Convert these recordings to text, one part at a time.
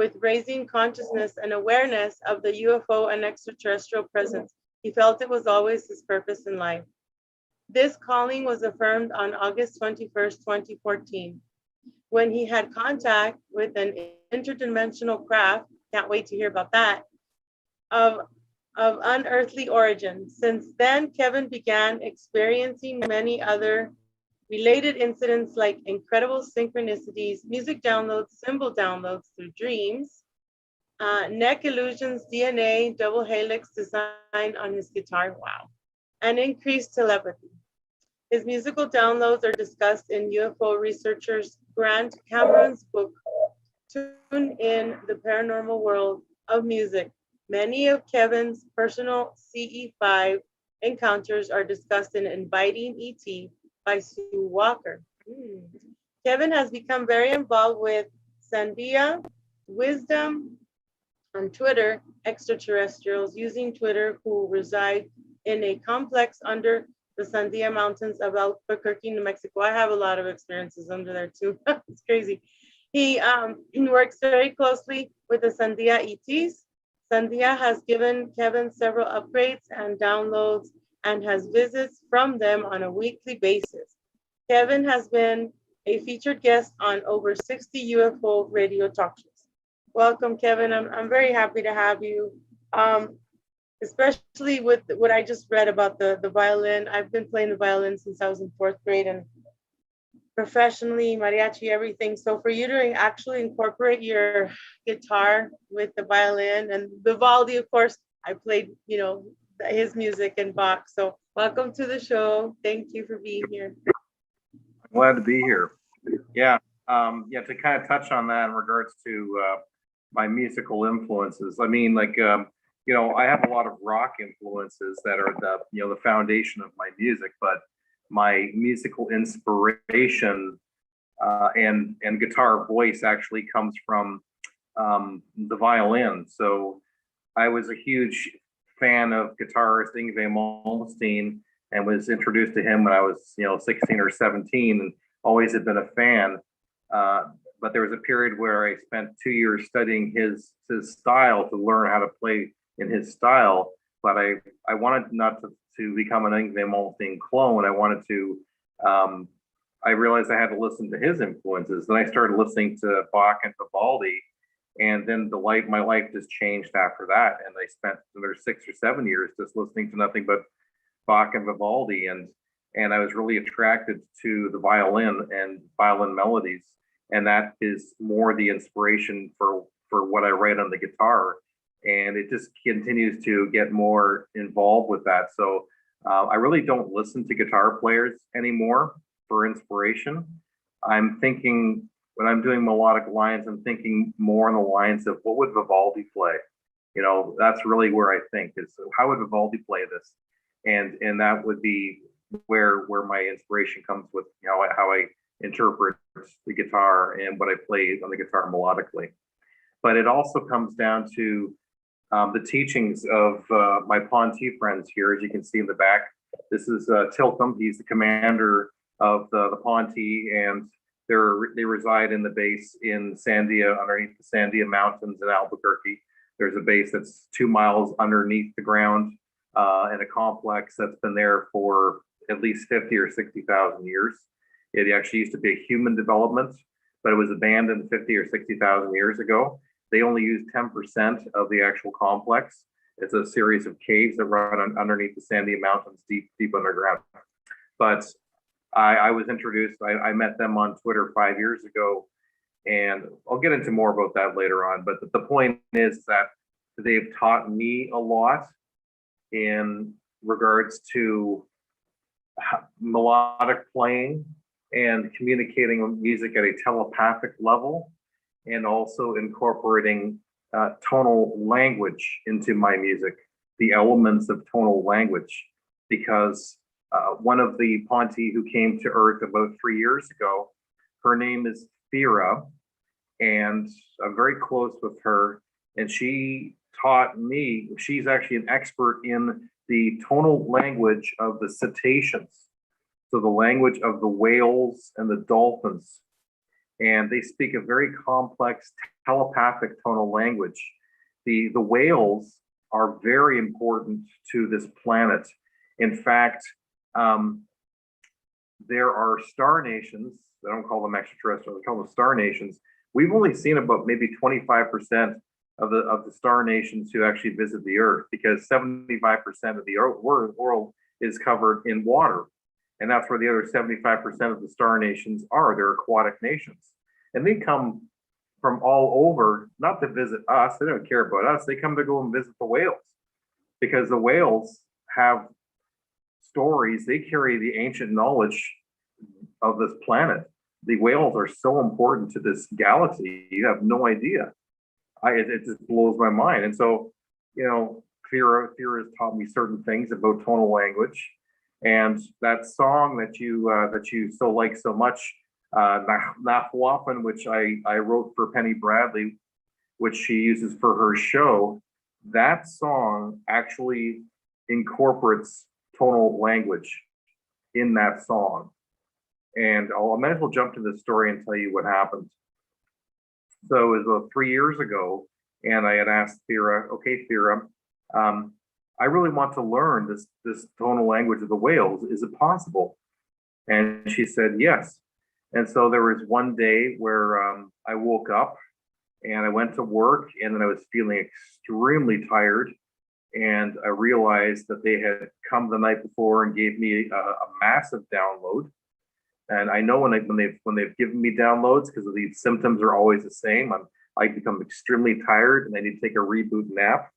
with raising consciousness and awareness of the UFO and extraterrestrial presence. He felt it was always his purpose in life. This calling was affirmed on August 21st, 2014, when he had contact with an interdimensional craft, can't wait to hear about that, of unearthly origin. Since then, Kevin began experiencing many other related incidents like incredible synchronicities, music downloads, symbol downloads through dreams, neck illusions, DNA, double helix design on his guitar, wow, and increased telepathy. His musical downloads are discussed in UFO researchers Grant Cameron's book, Tune in the Paranormal World of Music. Many of Kevin's personal CE5 encounters are discussed in Inviting ET by Sue Walker. Kevin has become very involved with Sandia, Wisdom on Twitter, extraterrestrials using Twitter who reside in a complex under the Sandia Mountains of Albuquerque, New Mexico. I have a lot of experiences under there too. It's crazy. He works very closely with the Sandia ETs. Sandia has given Kevin several upgrades and downloads and has visits from them on a weekly basis. Kevin has been a featured guest on over 60 UFO radio talk shows. Welcome, Kevin. I'm very happy to have you, especially with what I just read about the violin. I've been playing the violin since I was in 4th grade and professionally, mariachi, everything. So for you to actually incorporate your guitar with the violin and Vivaldi, of course, I played, his music and Bach. So welcome to the show. Thank you for being here. I'm glad to be here. Yeah, to kind of touch on that in regards to my musical influences. I mean, I have a lot of rock influences that are the foundation of my music, but my musical inspiration and guitar voice actually comes from the violin. So I was a huge fan of guitarist Yngwie Malmsteen and was introduced to him when I was 16 or 17 and always had been a fan. But there was a period where I spent 2 years studying his style to learn how to play in his style. But I wanted not to become an Yngwie Malmsteen clone. I wanted to, I realized I had to listen to his influences. Then I started listening to Bach and Vivaldi. And then my life just changed after that. And I spent another 6 or 7 years just listening to nothing but Bach and Vivaldi. And I was really attracted to the violin and violin melodies. And that is more the inspiration for what I write on the guitar. And it just continues to get more involved with that. So I really don't listen to guitar players anymore for inspiration. I'm thinking, when I'm doing melodic lines, I'm thinking more on the lines of what would Vivaldi play? That's really where I think is, how would Vivaldi play this? And that would be where my inspiration comes with, how I interpret the guitar and what I play on the guitar melodically. But it also comes down to the teachings of my Ponte friends here, as you can see in the back. This is Tilcum. He's the commander of the Ponte, and they reside in the base in Sandia, underneath the Sandia Mountains in Albuquerque. There's a base that's 2 miles underneath the ground, and a complex that's been there for at least 50 or 60,000 years. It actually used to be a human development, but it was abandoned 50 or 60,000 years ago. They only use 10% of the actual complex. It's a series of caves that run underneath the Sandia Mountains, deep underground. But I was introduced, I met them on Twitter 5 years ago, and I'll get into more about that later on. But the point is that they've taught me a lot in regards to melodic playing and communicating music at a telepathic level, and also incorporating tonal language into my music, the elements of tonal language, because one of the Ponte who came to Earth about 3 years ago, her name is Thera, and I'm very close with her, and she taught me, she's actually an expert in the tonal language of the cetaceans, so the language of the whales and the dolphins. and they speak a very complex telepathic tonal language. The whales are very important to this planet. In fact, there are star nations, I don't call them extraterrestrial, I call them star nations. We've only seen about maybe 25% of the star nations who actually visit the Earth, because 75% of the world is covered in water. And that's where the other 75% of the star nations are. They're aquatic nations. And they come from all over, not to visit us, they don't care about us, they come to go and visit the whales, because the whales have stories, they carry the ancient knowledge of this planet. The whales are so important to this galaxy, you have no idea. It just blows my mind. And so, you know, Fira has taught me certain things about tonal language. And that song that you so like so much, Nahuapan, which I wrote for Penny Bradley, which she uses for her show, that song actually incorporates tonal language in that song. And I might as well jump to the story and tell you what happened. So it was about 3 years ago, and I had asked Fira, okay, Fira, I really want to learn this tonal language of the whales. Is it possible? And she said yes. And so there was one day where I woke up and I went to work, and then I was feeling extremely tired. And I realized that they had come the night before and gave me a massive download. And I know when they've given me downloads, because the symptoms are always the same. I become extremely tired and I need to take a reboot nap.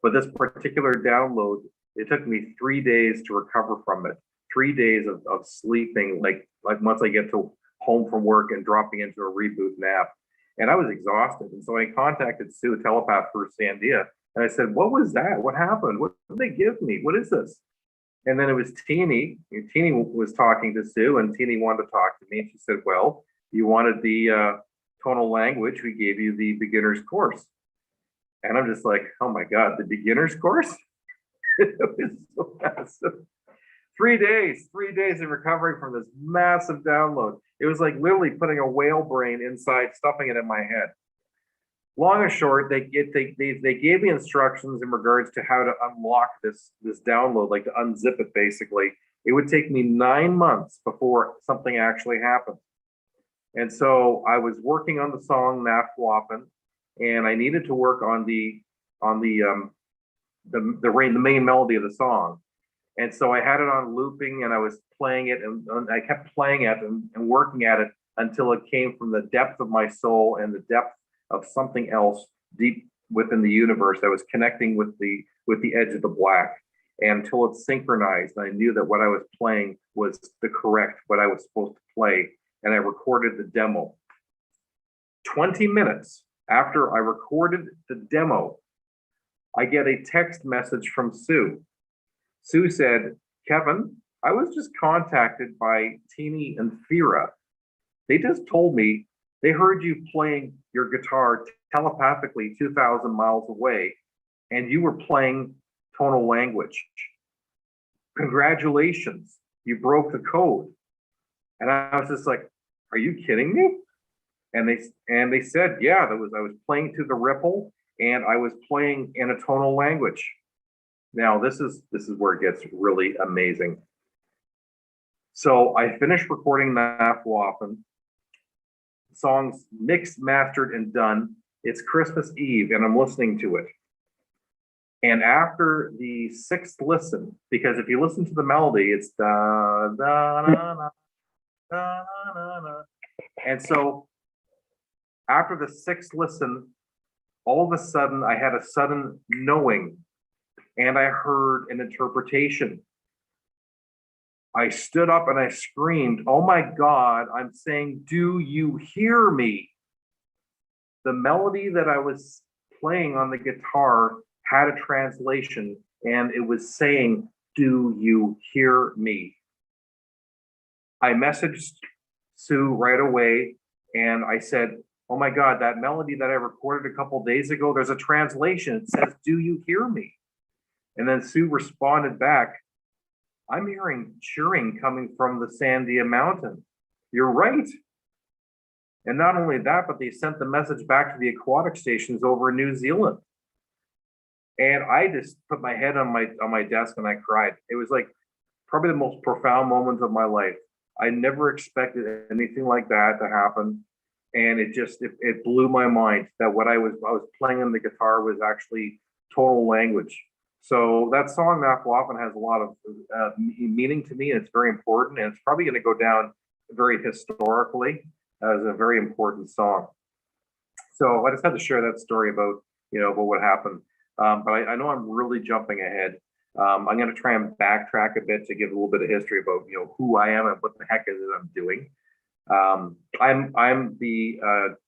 But this particular download, it took me 3 days to recover from it. 3 days of sleeping, like once I get to home from work and dropping into a reboot nap. And I was exhausted. And so I contacted Sue, a telepath for Sandia, and I said, what was that? What happened? What did they give me? What is this? And then it was Teeny. Teeny was talking to Sue, and Teeny wanted to talk to me. And she said, well, you wanted the tonal language. We gave you the beginner's course. And I'm just like, oh my God, the beginner's course? It was so massive. 3 days of recovery from this massive download. It was like literally putting a whale brain inside, stuffing it in my head. Long and short, they gave me instructions in regards to how to unlock this download, like to unzip it basically. It would take me 9 months before something actually happened. And so I was working on the song Nahuapan, and I needed to work on the main melody of the song. And so I had it on looping, and I was playing it, and I kept playing it and working at it until it came from the depth of my soul and the depth of something else deep within the universe that was connecting with the edge of the black, and until it synchronized. I knew that what I was playing was what I was supposed to play, and I recorded the demo. 20 minutes after I recorded the demo, I get a text message from Sue. Sue said, Kevin, I was just contacted by Teeny and Fira. They just told me they heard you playing your guitar telepathically 2,000 miles away, and you were playing tonal language. Congratulations, you broke the code. And I was just like, are you kidding me? And they said, yeah, I was playing to the ripple, and I was playing in a tonal language. Now this is where it gets really amazing. So I finished recording Nahuapan. Songs mixed, mastered, and done. It's Christmas Eve, and I'm listening to it. And after the 6th listen, because if you listen to the melody, it's da da na na da na na. And so after the 6th listen, all of a sudden I had a sudden knowing, and I heard an interpretation. I stood up and I screamed, oh my God, I'm saying, do you hear me? The melody that I was playing on the guitar had a translation, and it was saying, do you hear me? I messaged Sue right away, and I said, oh my God, that melody that I recorded a couple days ago, there's a translation. It says, do you hear me? And then Sue responded back, I'm hearing cheering coming from the Sandia Mountain. You're right. And not only that, but they sent the message back to the aquatic stations over in New Zealand. And I just put my head on my desk and I cried. It was like probably the most profound moment of my life. I never expected anything like that to happen. And it blew my mind that what I was playing on the guitar was actually tonal language. So that song often has a lot of meaning to me, and it's very important, and it's probably going to go down very historically as a very important song. So I just had to share that story about what happened. But I know I'm really jumping ahead. I'm going to try and backtrack a bit to give a little bit of history about who I am and what the heck is it I'm doing. I'm the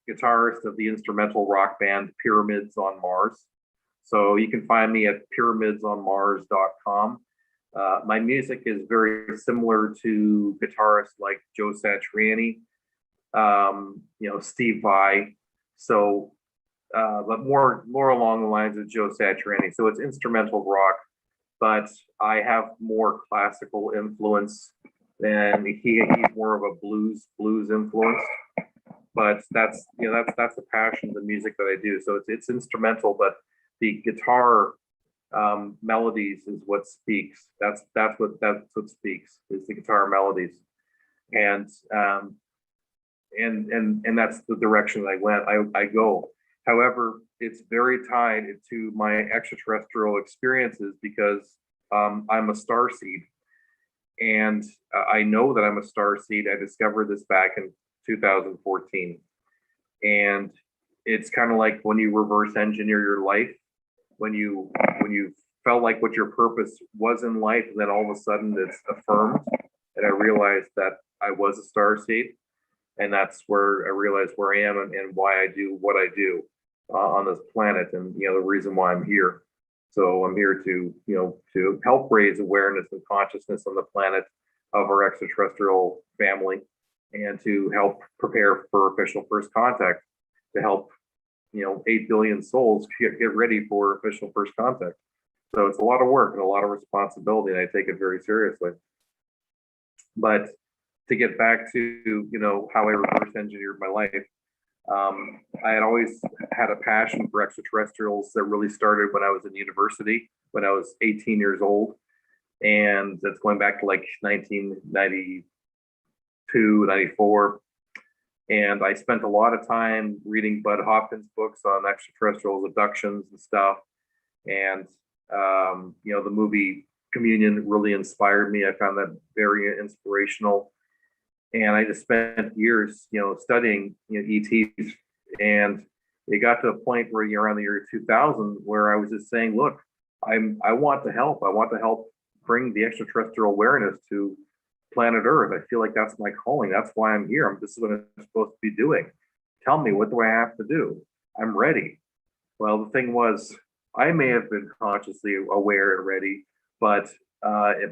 guitarist of the instrumental rock band Pyramids on Mars. So you can find me at pyramidsonmars.com. My music is very similar to guitarists like Joe Satriani, Steve Vai. So, but more along the lines of Joe Satriani. So it's instrumental rock, but I have more classical influence. And he's more of a blues influence, but that's the passion of the music that I do. So it's instrumental, but the guitar melodies is what speaks. That's what speaks is the guitar melodies, and that's the direction I go. However, it's very tied to my extraterrestrial experiences because I'm a starseed. And I know that I'm a starseed. I discovered this back in 2014. And it's kind of like when you reverse engineer your life, when you felt like what your purpose was in life, and then all of a sudden it's affirmed. And I realized that I was a starseed. And that's where I realized where I am and why I do what I do on this planet, and the reason why I'm here. So I'm here to help raise awareness and consciousness on the planet of our extraterrestrial family, and to help prepare for official first contact, to help 8 billion souls get ready for official first contact. So it's a lot of work and a lot of responsibility, and I take it very seriously. But to get back to how I reverse engineered my life, I had always had a passion for extraterrestrials that really started when I was in university, when I was 18 years old. And that's going back to like 1992, 94. And I spent a lot of time reading Bud Hopkins books on extraterrestrials, abductions and stuff. And, the movie Communion really inspired me. I found that very inspirational. And I just spent years, studying, ETs, and it got to a point where around the year 2000, where I was just saying, look, I want to help. I want to help bring the extraterrestrial awareness to planet Earth. I feel like that's my calling. That's why I'm here. This is what I'm supposed to be doing. Tell me, what do I have to do? I'm ready. Well, the thing was, I may have been consciously aware and ready, but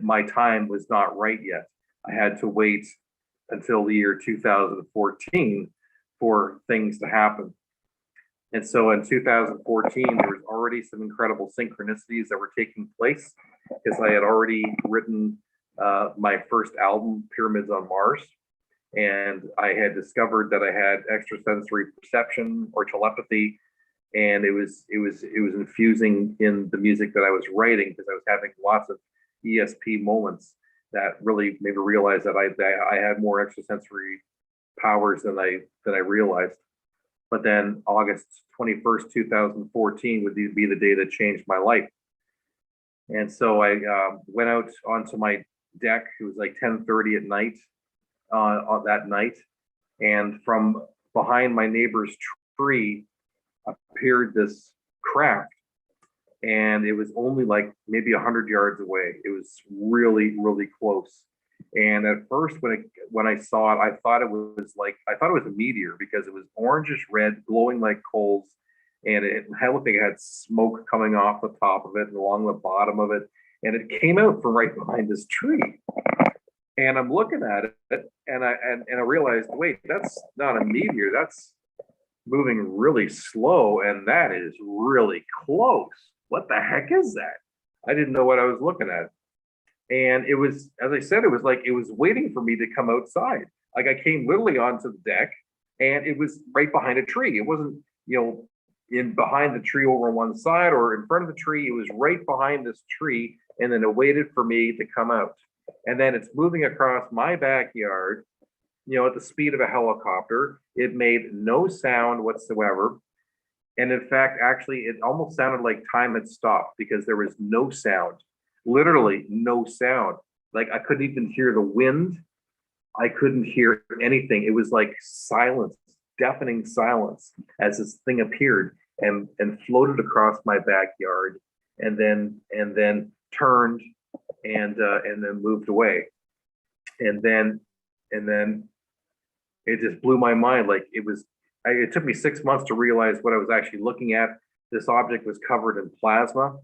my time was not right yet. I had to wait until the year 2014 for things to happen. And so in 2014, there was already some incredible synchronicities that were taking place, because I had already written my first album, Pyramids on Mars. And I had discovered that I had extrasensory perception or telepathy. And it was infusing in the music that I was writing, because I was having lots of ESP moments that really made me realize that I had more extrasensory powers than I realized. But then August 21st, 2014 would be the day that changed my life. And so I went out onto my deck. It was like 10:30 at night on that night. And from behind my neighbor's tree appeared this craft. And it was only like maybe 100 yards away. It was really, really close. And at first, when I saw it, I thought it was a meteor, because it was orangish red, glowing like coals, and it looked like it had smoke coming off the top of it and along the bottom of it, and it came out from right behind this tree. And I'm looking at it, and I realized, wait, that's not a meteor. That's moving really slow, and that is really close. What the heck is that? I didn't know what I was looking at. And it was, as I said, it was like it was waiting for me to come outside. Like I came literally onto the deck, and it was right behind a tree. It wasn't, in behind the tree over on one side or in front of the tree. It was right behind this tree, and then it waited for me to come out. And then it's moving across my backyard, at the speed of a helicopter. It made no sound whatsoever. And in fact, actually, it almost sounded like time had stopped because there was no sound, literally no sound. Like I couldn't even hear the wind. I couldn't hear anything. It was like silence, deafening silence as this thing appeared and floated across my backyard and then turned and then moved away. And then it just blew my mind. Like it took me 6 months to realize what I was actually looking at. This object was covered in plasma,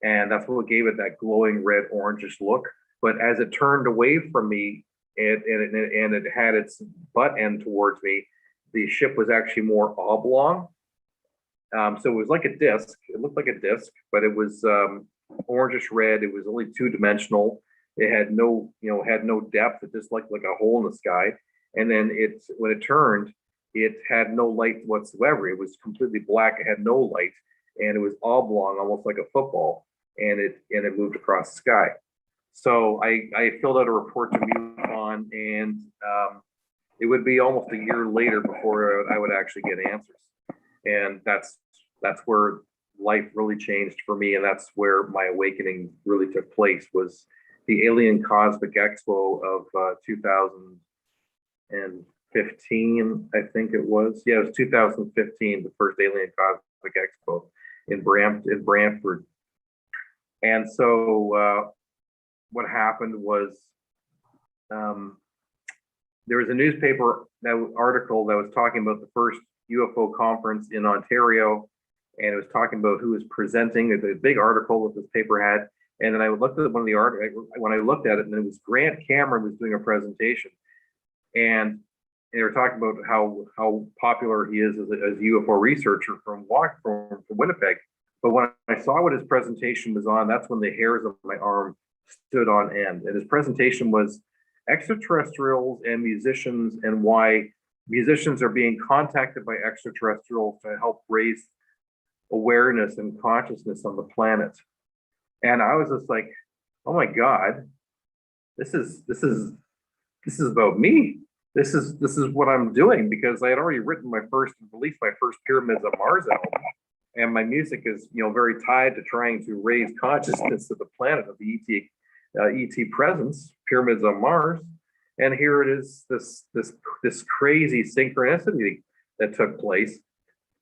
and that's what gave it that glowing red orangish look. But as it turned away from me and it had its butt end towards me, the ship was actually more oblong. So it was like a disc. It looked like a disc, but it was orangish red. It was only two-dimensional. It had no, had no depth. It just looked like a hole in the sky. And then when it turned, it had no light whatsoever. It was completely black. It had no light, and it was oblong, almost like a football. And it moved across the sky. So I filled out a report to MUFON, and it would be almost a year later before I would actually get answers. And that's where life really changed for me, and that's where my awakening really took place. Was the Alien Cosmic Expo of 2015, I think it was. Yeah, it was 2015, the first Alien Cosmic Expo in Brantford. And so what happened was there was a newspaper article that was talking about the first UFO conference in Ontario, and it was talking about who was presenting. It's a big article that this paper had. And then I looked at one of the articles. When I looked at it, and it was Grant Cameron was doing a presentation, and they were talking about how popular he is as a UFO researcher from Winnipeg. But when I saw what his presentation was on, that's when the hairs of my arm stood on end. And his presentation was extraterrestrials and musicians, and why musicians are being contacted by extraterrestrials to help raise awareness and consciousness on the planet. And I was just like, oh my God, this is about me. This is what I'm doing, because I had already released my first Pyramids of Mars album. And my music is, very tied to trying to raise consciousness of the planet, of the ET presence, Pyramids on Mars. And here it is, this crazy synchronicity that took place.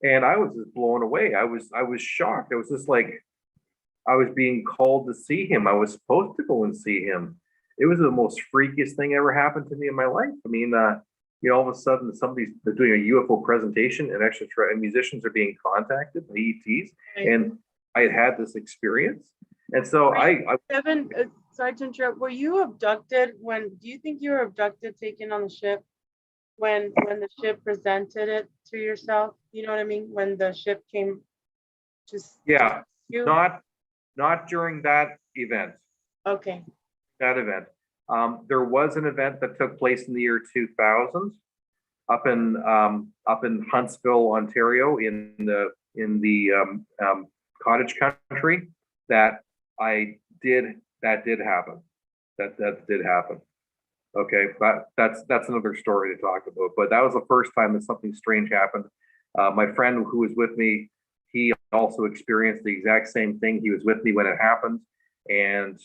And I was just blown away. I was shocked. It was just like I was being called to see him. I was supposed to go and see him. It was the most freakiest thing ever happened to me in my life. I mean, all of a sudden they're doing a UFO presentation, and musicians are being contacted by ETs, and I had this experience. And so Kevin, sorry to interrupt. Were you abducted do you think you were abducted, taken on the ship when the ship presented it to yourself? You know what I mean? When the ship came yeah, not during that event. Okay. That event. There was an event that took place in the year 2000 up in Huntsville, Ontario, in the cottage country that did happen. That did happen. Okay, but that's another story to talk about. But that was the first time that something strange happened. My friend who was with me, he also experienced the exact same thing. He was with me when it happened, and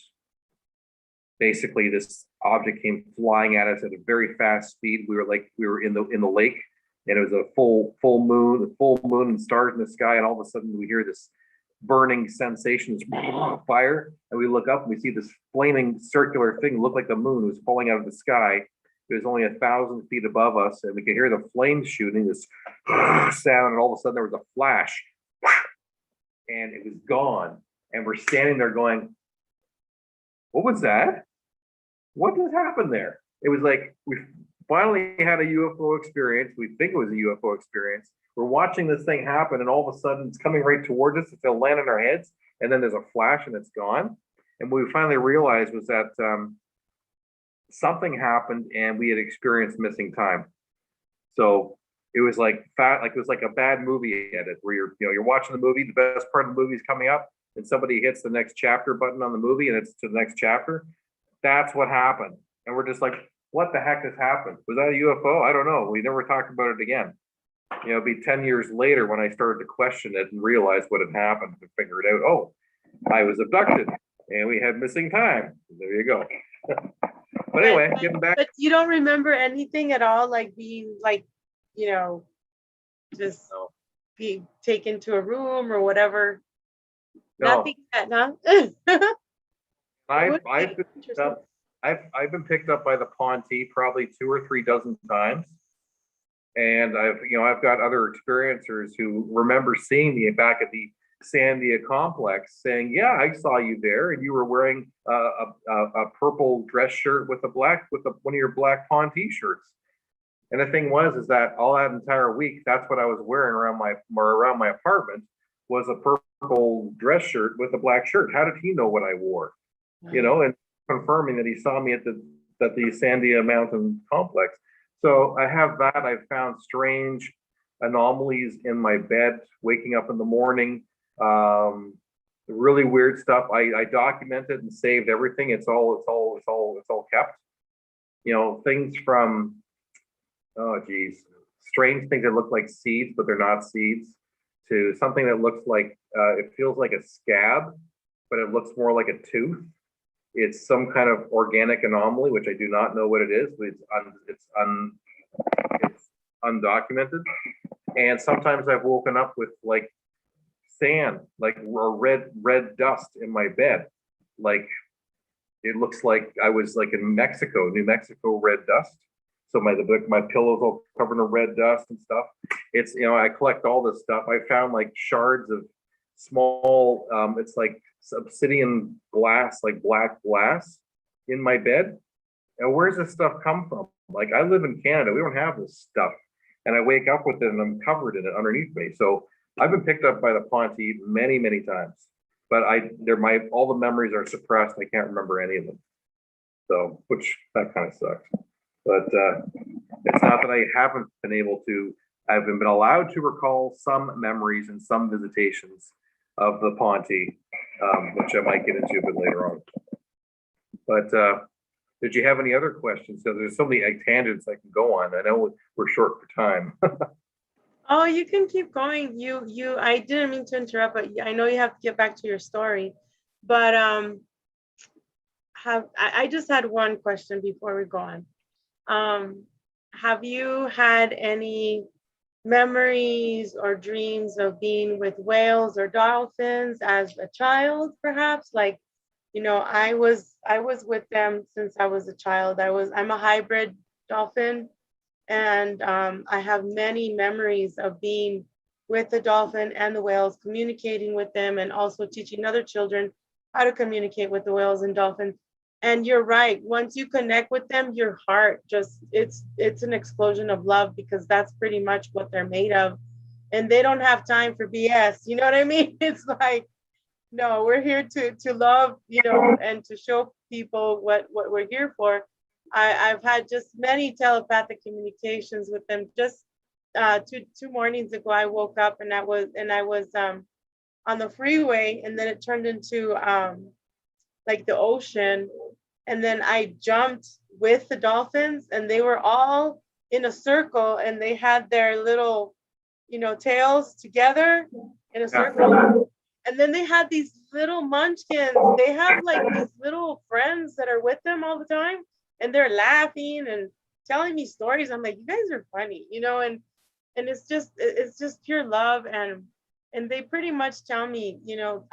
basically this object came flying at us at a very fast speed. We were in the lake, and it was a full moon and stars in the sky, and all of a sudden we hear this burning sensation, this fire, and we look up and we see this flaming circular thing look like the moon was falling out of the sky. It was only 1,000 feet above us, and we could hear the flames shooting, this sound, and all of a sudden there was a flash, and it was gone. And we're standing there going, what was that? What just happened there? It was like we finally had a UFO experience. We think it was a UFO experience. We're watching this thing happen, and all of a sudden it's coming right towards us. It's going to land on our heads, and then there's a flash, and it's gone. And what we finally realized was that something happened, and we had experienced missing time. So it was like fat, like it was like a bad movie edit where you're watching the movie, the best part of the movie is coming up, and somebody hits the next chapter button on the movie and it's to the next chapter. That's what happened. And we're just like, what the heck has happened? Was that a UFO? I don't know. We never talked about it again. It'd be 10 years later when I started to question it and realize what had happened to figure it out. Oh, I was abducted and we had missing time. There you go. But anyway, getting back. But you don't remember anything at all, like being like, just being taken to a room or whatever. No. Nothing yet, huh? I've been picked up by the Ponte probably 2 or 3 dozen times. And I've got other experiencers who remember seeing me back at the Sandia complex saying, yeah, I saw you there and you were wearing a purple dress shirt with one of your black Ponte shirts. And the thing is that all that entire week, that's what I was wearing around my apartment was a purple dress shirt with a black shirt. How did he know what I wore? And confirming that he saw me at the Sandia Mountain complex. So I have that. I've found strange anomalies in my bed, waking up in the morning, really weird stuff. I documented and saved everything. It's all kept. Things from, strange things that look like seeds, but they're not seeds, to something that looks like, it feels like a scab, but it looks more like a tooth. It's some kind of organic anomaly, which I do not know what it is, but it's undocumented. And sometimes I've woken up with like sand, like red dust in my bed. Like it looks like I was like in New Mexico red dust. So my pillows all covered in red dust and stuff. It's, I collect all this stuff. I found like shards of small, it's like obsidian glass, like black glass in my bed. And where's this stuff come from? Like I live in Canada, we don't have this stuff. And I wake up with it and I'm covered in it underneath me. So I've been picked up by the Ponte many, many times, but all the memories are suppressed. I can't remember any of them. So, which that kind of sucks. But it's not that I haven't been able to, I've been allowed to recall some memories and some visitations of the Ponte, which I might get into a bit later on. But did you have any other questions? So there's so many tangents I can go on. I know we're short for time. Oh, you can keep going. I didn't mean to interrupt, but I know you have to get back to your story. But I just had one question before we go on. Have you had any memories or dreams of being with whales or dolphins as a child, perhaps? Like, I was with them since I was a child. I'm a hybrid dolphin, and I have many memories of being with the dolphin and the whales, communicating with them, and also teaching other children how to communicate with the whales and dolphins. And you're right, once you connect with them, your heart it's an explosion of love, because that's pretty much what they're made of. And they don't have time for BS, you know what I mean? It's like, no, we're here to love, and to show people what we're here for. I've had just many telepathic communications with them. Just two mornings ago, I woke up and I was on the freeway, and then it turned into like the ocean. And then I jumped with the dolphins, and they were all in a circle, and they had their little, tails together in a circle. And then they had these little munchkins. They have like these little friends that are with them all the time, and they're laughing and telling me stories. I'm like, you guys are funny, and it's just pure love. And they pretty much tell me,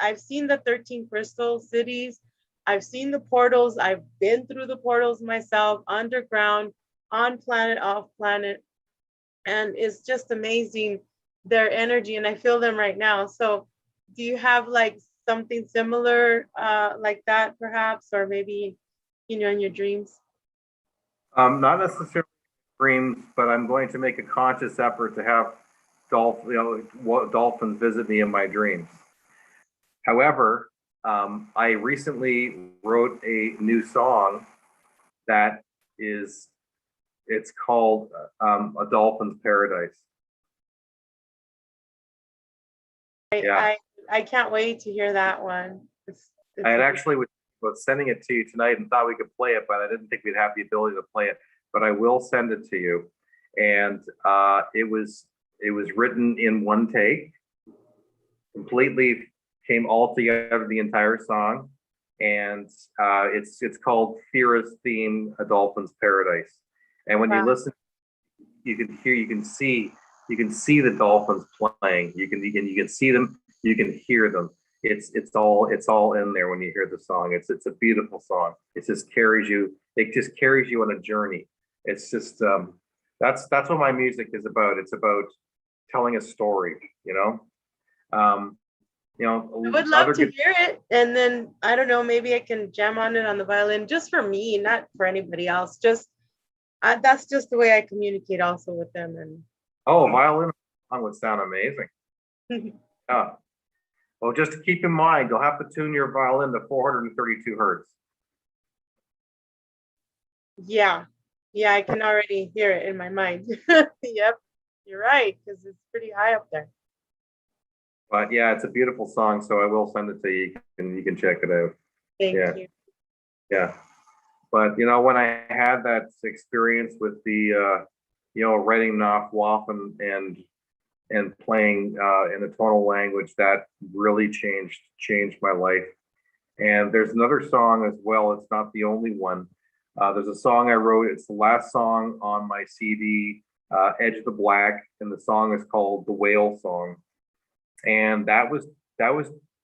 I've seen the 13 crystal cities. I've seen the portals. I've been through the portals myself, underground, on planet, off planet. And it's just amazing, their energy. And I feel them right now. So do you have like something similar like that perhaps, or maybe, in your dreams? Not necessarily dreams, but I'm going to make a conscious effort to have dolphins visit me in my dreams. However, I recently wrote a new song that it's called A Dolphin's Paradise. Yeah. I can't wait to hear that one. I had actually was sending it to you tonight and thought we could play it, but I didn't think we'd have the ability to play it. But I will send it to you. And it was written in one take, completely came all together, the entire song. And it's called Fira's Theme, A Dolphin's Paradise. And when you listen, you can hear, you can see the dolphins playing. You can see them, you can hear them. It's all in there when you hear the song. It's a beautiful song. It just carries you on a journey. It's just that's what my music is about. It's about telling a story, you know. I would love to hear it, and then I don't know, maybe I can jam on it on the violin, just for me, not for anybody else. Just that's just the way I communicate also with them. And violin song would sound amazing. Yeah. Well, just to keep in mind, you'll have to tune your violin to 432 hertz. Yeah, I can already hear it in my mind. Yep, you're right, because it's pretty high up there. But yeah, it's a beautiful song, so I will send it to you, and you can check it out. Thank you. Yeah. But when I had that experience with the writing Knopf Waff and playing in the tonal language, that really changed my life. And there's another song as well. It's not the only one. There's a song I wrote. It's the last song on my CD, Edge of the Black, and the song is called The Whale Song. And that was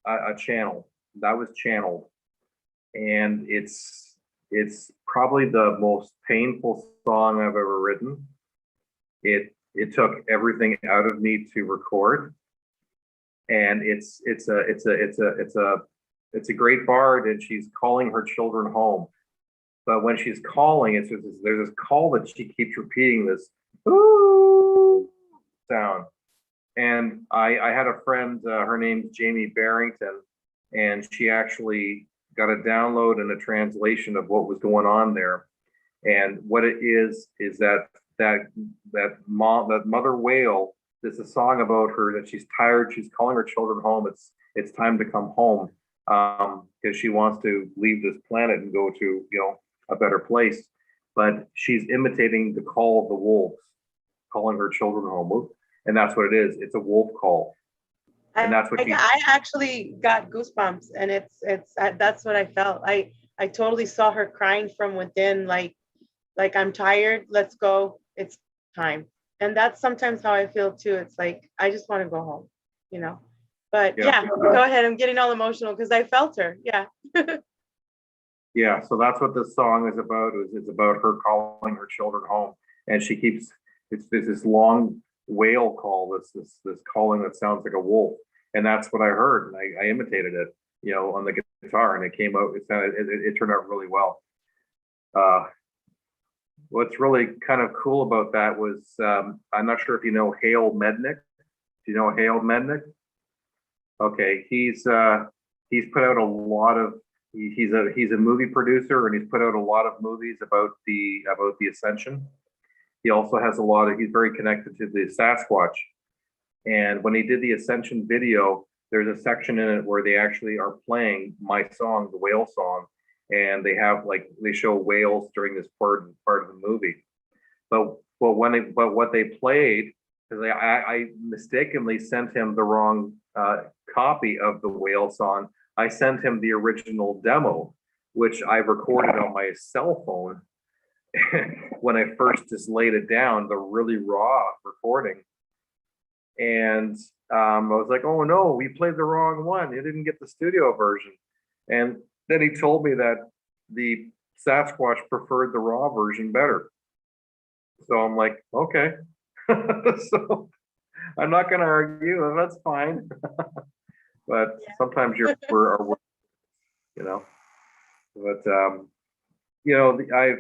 a channel. That was channeled, and it's probably the most painful song I've ever written. It took everything out of me to record, and it's a great bard, and she's calling her children home. But when she's calling, there's this call that she keeps repeating, this ooh sound. And I had a friend, her name's Jamie Barrington, and she actually got a download and a translation of what was going on there. And what it is that mother whale, there's a song about her that she's tired, she's calling her children home. It's time to come home, because she wants to leave this planet and go to a better place. But she's imitating the call of the wolves, calling her children home. And that's what it is. It's a wolf call. And that's what I actually got goosebumps, and that's what I felt. I totally saw her crying from within, like I'm tired, let's go, it's time. And that's sometimes how I feel too. It's like I just want to go home, But yeah, go ahead. I'm getting all emotional because I felt her. Yeah. Yeah, so that's what this song is about. It's about her calling her children home, and she keeps it's this long whale call, this calling that sounds like a wolf, and that's what I heard, and I imitated it, on the guitar, and it came out. It turned out really well. What's really kind of cool about that was I'm not sure if you know Hale Mednick. Do you know Hale Mednick? Okay, he's put out a lot of. He's a movie producer, and he's put out a lot of movies about the Ascension. He also has he's very connected to the Sasquatch. And when he did the Ascension video, there's a section in it where they actually are playing my song, the whale song, and they show whales during this part of the movie. But what they played, because I mistakenly sent him the wrong copy of the whale song. I sent him the original demo, which I recorded on my cell phone when I first just laid it down, the really raw recording. And I was like, oh no, we played the wrong one. You didn't get the studio version. And then he told me that the Sasquatch preferred the raw version better. So I'm like, okay. So I'm not going to argue. That's fine. But sometimes we're But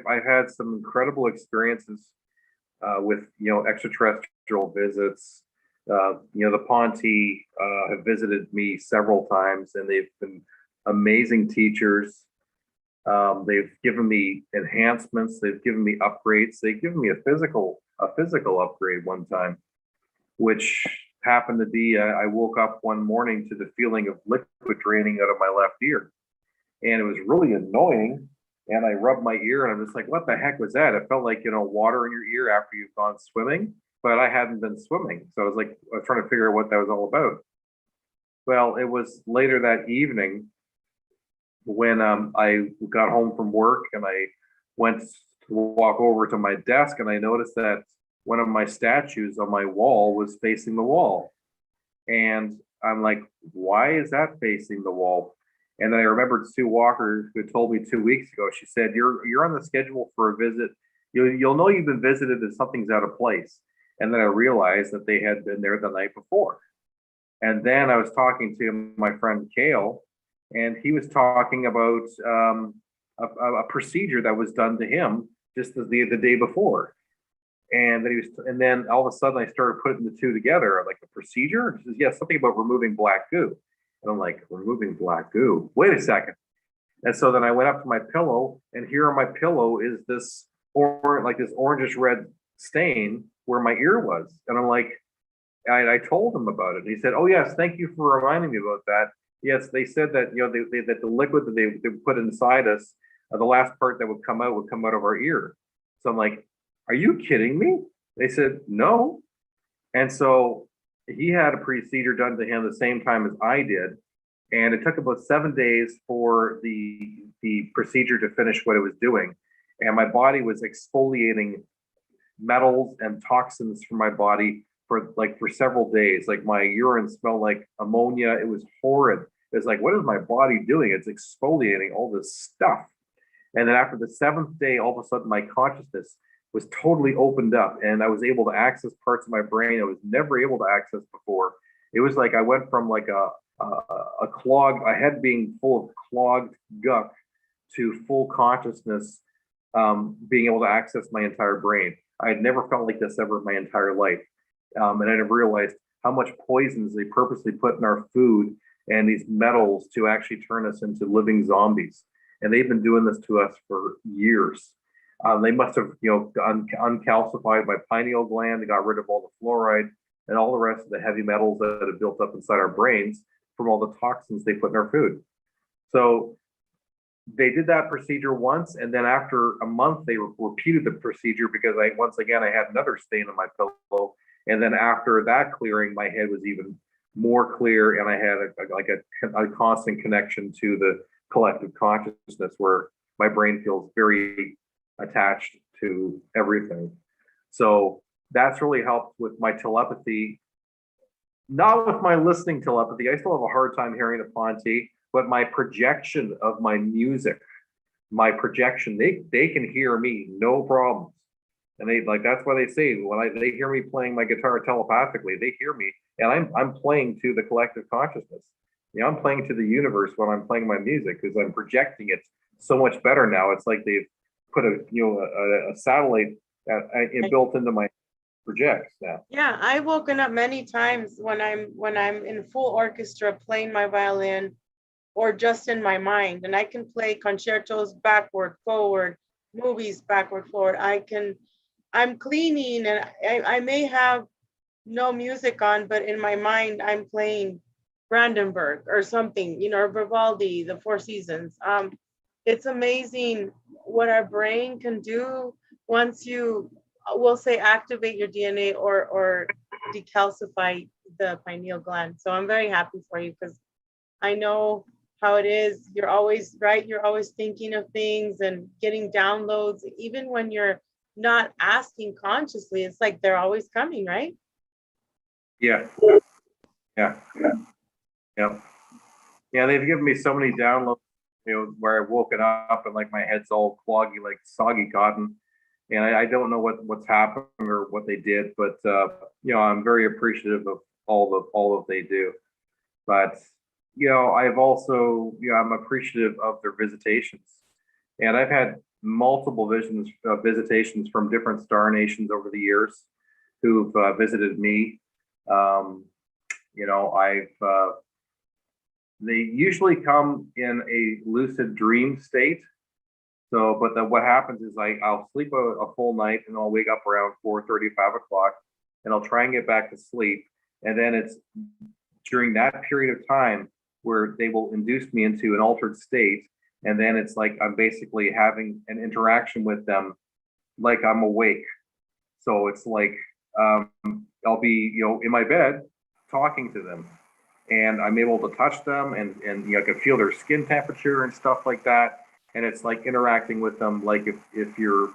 I've had some incredible experiences with extraterrestrial visits. The Ponte have visited me several times, and they've been amazing teachers. They've given me enhancements. They've given me upgrades. They've given me a physical upgrade one time, which happened to be, I woke up one morning to the feeling of liquid draining out of my left ear. And it was really annoying. And I rubbed my ear and I'm just like, what the heck was that? It felt like, water in your ear after you've gone swimming, but I hadn't been swimming. So I was trying to figure out what that was all about. Well, it was later that evening when I got home from work and I went to walk over to my desk and I noticed that one of my statues on my wall was facing the wall. And I'm like, why is that facing the wall? And then I remembered Sue Walker, who told me 2 weeks ago. She said, "You're on the schedule for a visit. You'll know you've been visited if something's out of place." And then I realized that they had been there the night before. And then I was talking to my friend Kale, and he was talking about a procedure that was done to him just the day before. And then all of a sudden I started putting the two together, like a procedure. He says, yeah, something about removing black goo. And I'm like, removing black goo? Wait a second. And so then I went up to my pillow, and here on my pillow is this orangish red stain where my ear was. And I'm like, I told him about it. And he said, oh yes, thank you for reminding me about that. Yes, they said that that the liquid that they put inside us, the last part that would come out of our ear. So I'm like, are you kidding me? They said no. And so he had a procedure done to him the same time as I did. And it took about 7 days for the procedure to finish what it was doing. And my body was exfoliating metals and toxins from my body for several days. Like my urine smelled like ammonia. It was horrid. It's like, what is my body doing? It's exfoliating all this stuff. And then after the 7th day, all of a sudden my consciousness was totally opened up and I was able to access parts of my brain I was never able to access before. It was like I went from like a head being full of clogged guck to full consciousness, being able to access my entire brain. I had never felt like this ever in my entire life. And I never realized how much poisons they purposely put in our food and these metals to actually turn us into living zombies. And they've been doing this to us for years. They must have, uncalcified my pineal gland. They got rid of all the fluoride and all the rest of the heavy metals that have built up inside our brains from all the toxins they put in our food. So they did that procedure once, and then after a month, they repeated the procedure because once again I had another stain on my pillow. And then after that clearing, my head was even more clear, and I had a constant connection to the collective consciousness where my brain feels very attached to everything. So that's really helped with my telepathy, not with my listening telepathy. I still have a hard time hearing the Ponte, but my projection of my music, they can hear me, no problems. And that's why they say when they hear me playing my guitar telepathically, they hear me, and I'm playing to the collective consciousness. I'm playing to the universe when I'm playing my music because I'm projecting it so much better now. It's like they've put a satellite built into my projects now. Yeah, I've woken up many times when I'm in full orchestra playing my violin or just in my mind, and I can play concertos backward, forward, movies backward, forward. I'm cleaning and I may have no music on, but in my mind I'm playing Brandenburg or something, or Vivaldi, the Four Seasons. It's amazing what our brain can do once you, we'll say, activate your DNA or decalcify the pineal gland. So I'm very happy for you because I know how it is. You're always right. You're always thinking of things and getting downloads, even when you're not asking consciously. It's like they're always coming, right? Yeah. They've given me so many downloads, where I've woken up and like my head's all cloggy, like soggy cotton. And I don't know what's happened or what they did, but I'm very appreciative of all that they do. But I've also, I'm appreciative of their visitations, and I've had multiple visitations from different star nations over the years who've visited me. They usually come in a lucid dream state. So, but then what happens is I'll sleep a full night and I'll wake up around 4:30, 5 o'clock, and I'll try and get back to sleep. And then it's during that period of time where they will induce me into an altered state. And then it's like I'm basically having an interaction with them like I'm awake. So it's like I'll be, in my bed talking to them, and I'm able to touch them, and I can feel their skin temperature and stuff like that. And it's like interacting with them like if you're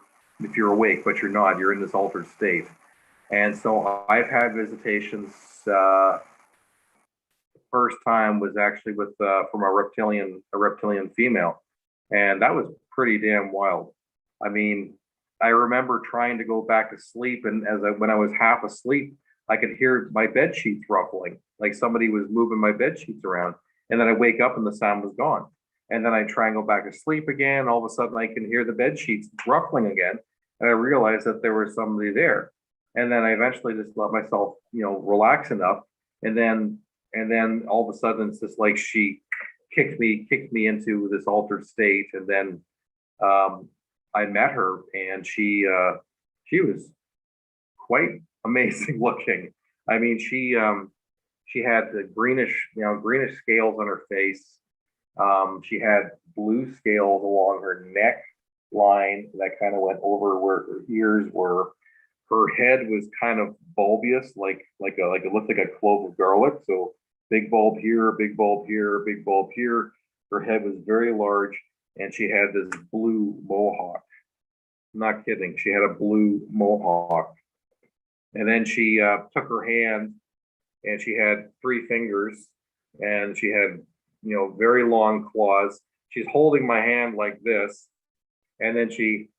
awake, but you're not. You're in this altered state. And so I've had visitations. First time was actually with from a reptilian female, and that was pretty damn wild. I mean, I remember trying to go back to sleep, and when I was half asleep, I could hear my bed sheets ruffling, like somebody was moving my bed sheets around. And then I wake up and the sound was gone. And then I try and go back to sleep again. All of a sudden, I can hear the bed sheets ruffling again, and I realized that there was somebody there. And then I eventually just let myself, relax enough, and then all of a sudden, it's just like she kicked me into this altered state, and then I met her, and she was quite amazing looking. I mean, she had the greenish scales on her face. She had blue scales along her neck line that kind of went over where her ears were. Her head was kind of bulbous, like it looked like a clove of garlic. So big bulb here, big bulb here, big bulb here. Her head was very large, and she had this blue mohawk. I'm not kidding. She had a blue mohawk. And then she took her hand, and she had 3 fingers, and she had, very long claws. She's holding my hand like this, and then she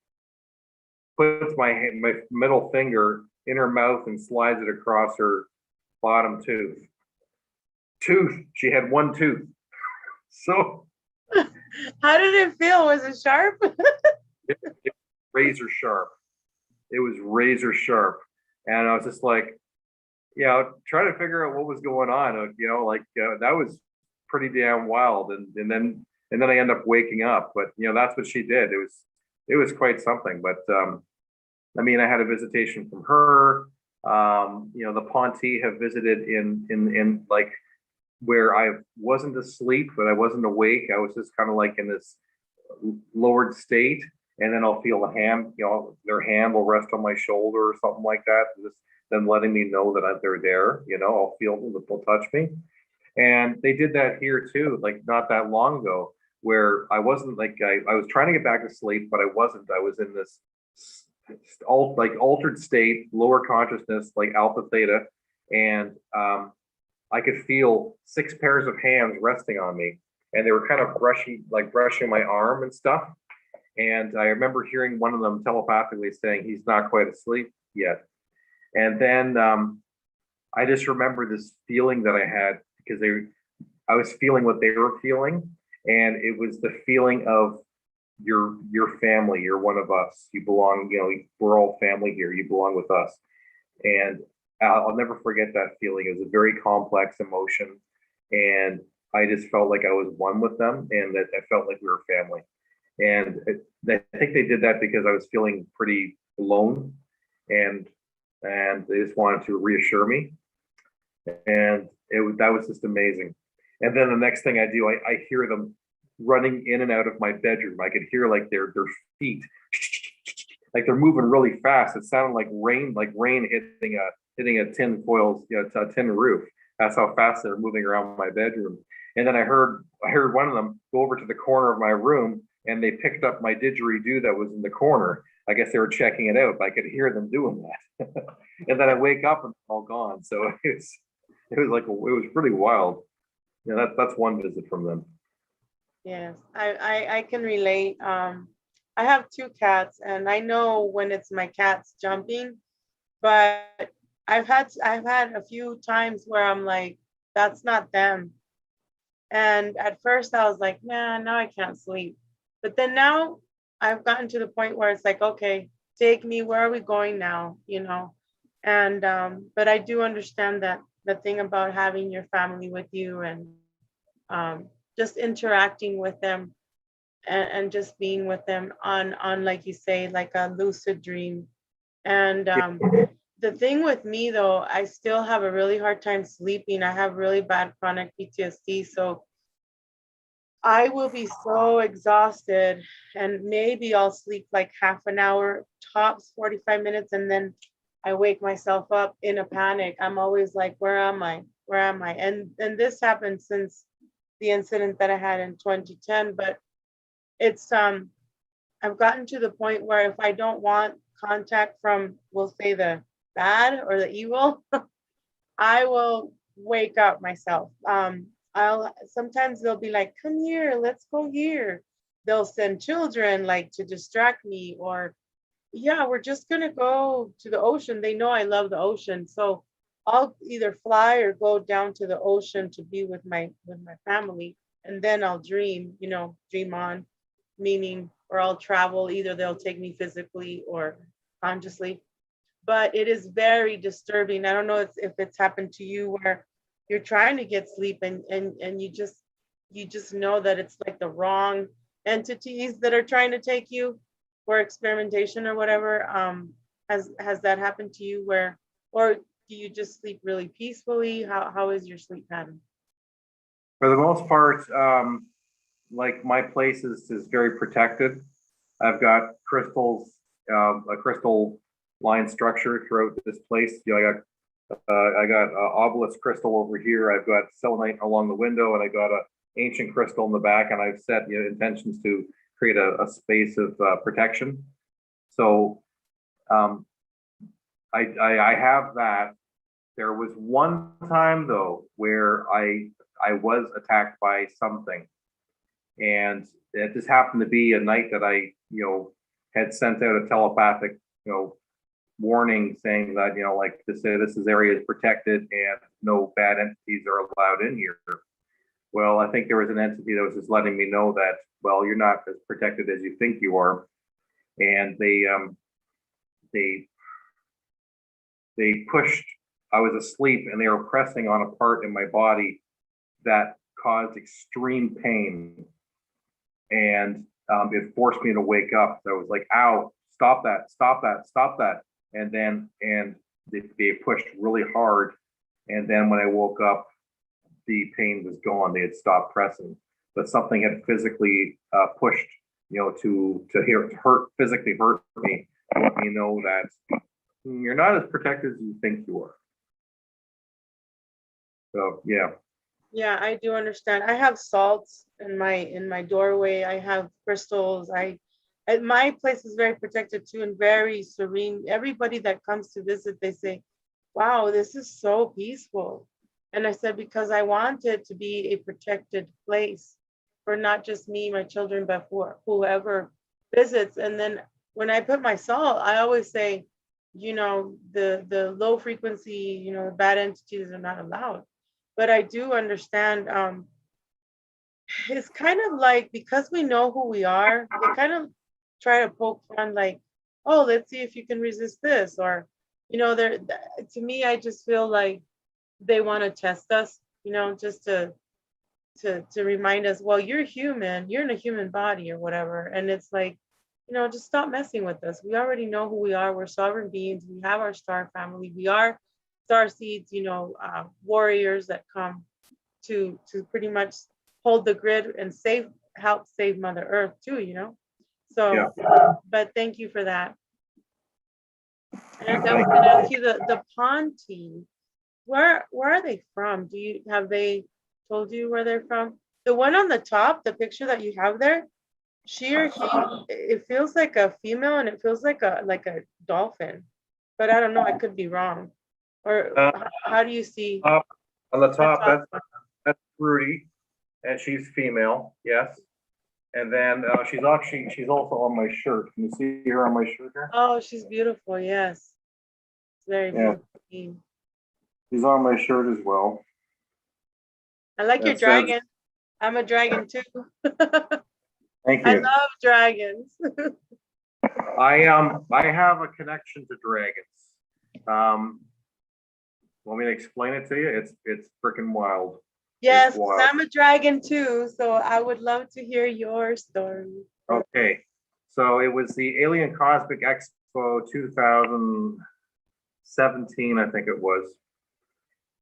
puts my middle finger in her mouth and slides it across her bottom tooth. She had 1 tooth. So how did it feel? Was it sharp? it razor sharp. It was razor sharp. And I was just like, trying to figure out what was going on. That was pretty damn wild. And then I end up waking up. But that's what she did. It was quite something. But I mean, I had a visitation from her. The Ponte have visited in like where I wasn't asleep, but I wasn't awake. I was just kind of like in this lowered state. And then I'll feel a hand, their hand will rest on my shoulder or something like that. Just them letting me know that they're there. I'll feel them, they'll touch me. And they did that here too, like not that long ago, where I wasn't like, I was trying to get back to sleep, but I wasn't. I was in this altered state, lower consciousness, like alpha theta. And I could feel 6 pairs of hands resting on me. And they were kind of brushing my arm and stuff. And I remember hearing one of them telepathically saying, he's not quite asleep yet. And then I just remember this feeling that I had, because I was feeling what they were feeling. And it was the feeling of your family, you're one of us, you belong, we're all family here, you belong with us. And I'll never forget that feeling. It was a very complex emotion. And I just felt like I was one with them, and that I felt like we were family. And I think they did that because I was feeling pretty alone, and they just wanted to reassure me. And that was just amazing. And then the next thing I do, I hear them running in and out of my bedroom. I could hear like their feet, like they're moving really fast. It sounded like rain hitting a tin foil, a tin roof. That's how fast they're moving around my bedroom. And then I heard one of them go over to the corner of my room, and they picked up my didgeridoo that was in the corner. I guess they were checking it out, but I could hear them doing that. And then I wake up and it's all gone. So it was pretty wild. That's one visit from them. Yes, I can relate. I have 2 cats, and I know when it's my cats jumping, but I've had a few times where I'm like, that's not them. And at first I was like, nah, now I can't sleep. But then now I've gotten to the point where it's like, okay, take me, where are we going now? And but I do understand that the thing about having your family with you, and just interacting with them, and just being with them on like you say, like a lucid dream. And the thing with me though, I still have a really hard time sleeping. I have really bad chronic PTSD. So I will be so exhausted and maybe I'll sleep like half an hour, tops 45 minutes, and then I wake myself up in a panic. I'm always like, where am I? Where am I? And this happened since the incident that I had in 2010, but it's I've gotten to the point where if I don't want contact from, we'll say, the bad or the evil, I will wake up myself. I'll sometimes they'll be like, come here, let's go here. They'll send children like to distract me, or yeah, we're just gonna go to the ocean. They know I love the ocean. So I'll either fly or go down to the ocean to be with my family. And then I'll dream, dream on, meaning, or I'll travel. Either they'll take me physically or consciously, but it is very disturbing. I don't know if it's happened to you where you're trying to get sleep and you just know that it's like the wrong entities that are trying to take you for experimentation or whatever. Has that happened to you where, or do you just sleep really peacefully? How is your sleep pattern? For the most part, like my place is very protected. I've got crystals, a crystal line structure throughout this place. I got obelisk crystal over here. I've got selenite along the window, and I got a ancient crystal in the back. And I've set intentions to create a space of protection. So I have that. There was one time though where I was attacked by something, and it just happened to be a night that I had sent out a telepathic warning saying that like to say this area is protected and no bad entities are allowed in here. Well, I think there was an entity that was just letting me know that, well, you're not as protected as you think you are, and they pushed. I was asleep and they were pressing on a part in my body that caused extreme pain, and it forced me to wake up. So I was like, ow, stop that, stop that, stop that. And they pushed really hard. And then when I woke up, the pain was gone. They had stopped pressing, but something had physically pushed, physically hurt me, to let me know that you're not as protected as you think you are. So yeah. Yeah, I do understand. I have salts in my doorway. I have crystals. My place is very protected too and very serene. Everybody that comes to visit, they say, "Wow, this is so peaceful." And I said, because I want it to be a protected place for not just me, my children, but for whoever visits. And then when I put my salt, I always say, the low frequency, bad entities are not allowed. But I do understand, it's kind of like, because we know who we are, they kind of try to poke fun, like, oh, let's see if you can resist this, or they're, to me, I just feel like they want to test us, just to remind us, well, you're human, you're in a human body or whatever. And it's like, just stop messing with us. We already know who we are. We're sovereign beings. We have our star family. We are star seeds, warriors that come to pretty much hold the grid and help save Mother Earth too. So, Yeah. but thank you for that. And I was going to ask you the Ponte. Where are they from? Have they told you where they're from? The one on the top, the picture that you have there, she or he, it feels like a female and it feels like a dolphin, but I don't know. I could be wrong. Or how do you see? On the top, that's Rudy, and she's female, yes. And then she's also on my shirt. Can you see her on my shirt here? Oh, she's beautiful. Yes, very beautiful. She's on my shirt as well. I like your dragon. I'm a dragon too. Thank you. I love dragons. I have a connection to dragons. Want me to explain it to you? It's freaking wild. Yes, I'm a dragon too, so I would love to hear your story. Okay, so it was the Alien Cosmic Expo 2000. 17, I think it was.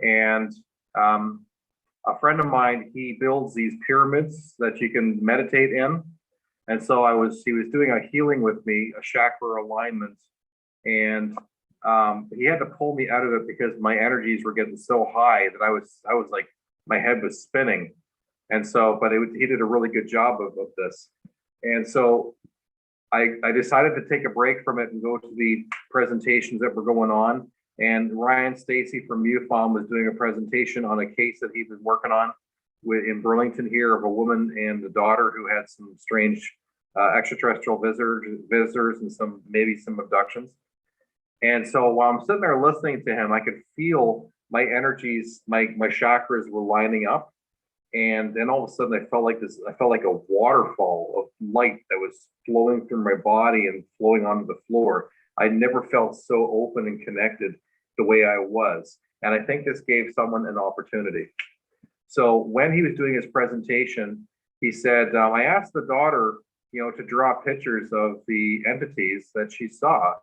And a friend of mine, he builds these pyramids that you can meditate in. And so he was doing a healing with me, a chakra alignment. And he had to pull me out of it because my energies were getting so high that I was like, my head was spinning. And so, but he did a really good job of this. And so I decided to take a break from it and go to the presentations that were going on. And Ryan Stacy from MUFON was doing a presentation on a case that he was working on in Burlington here of a woman and a daughter who had some strange extraterrestrial visitors and maybe some abductions. And so while I'm sitting there listening to him, I could feel my energies, my chakras were lining up. And then all of a sudden I felt like a waterfall of light that was flowing through my body and flowing onto the floor. I never felt so open and connected the way I was. And I think this gave someone an opportunity. So when he was doing his presentation, he said, I asked the daughter, to draw pictures of the entities that she saw.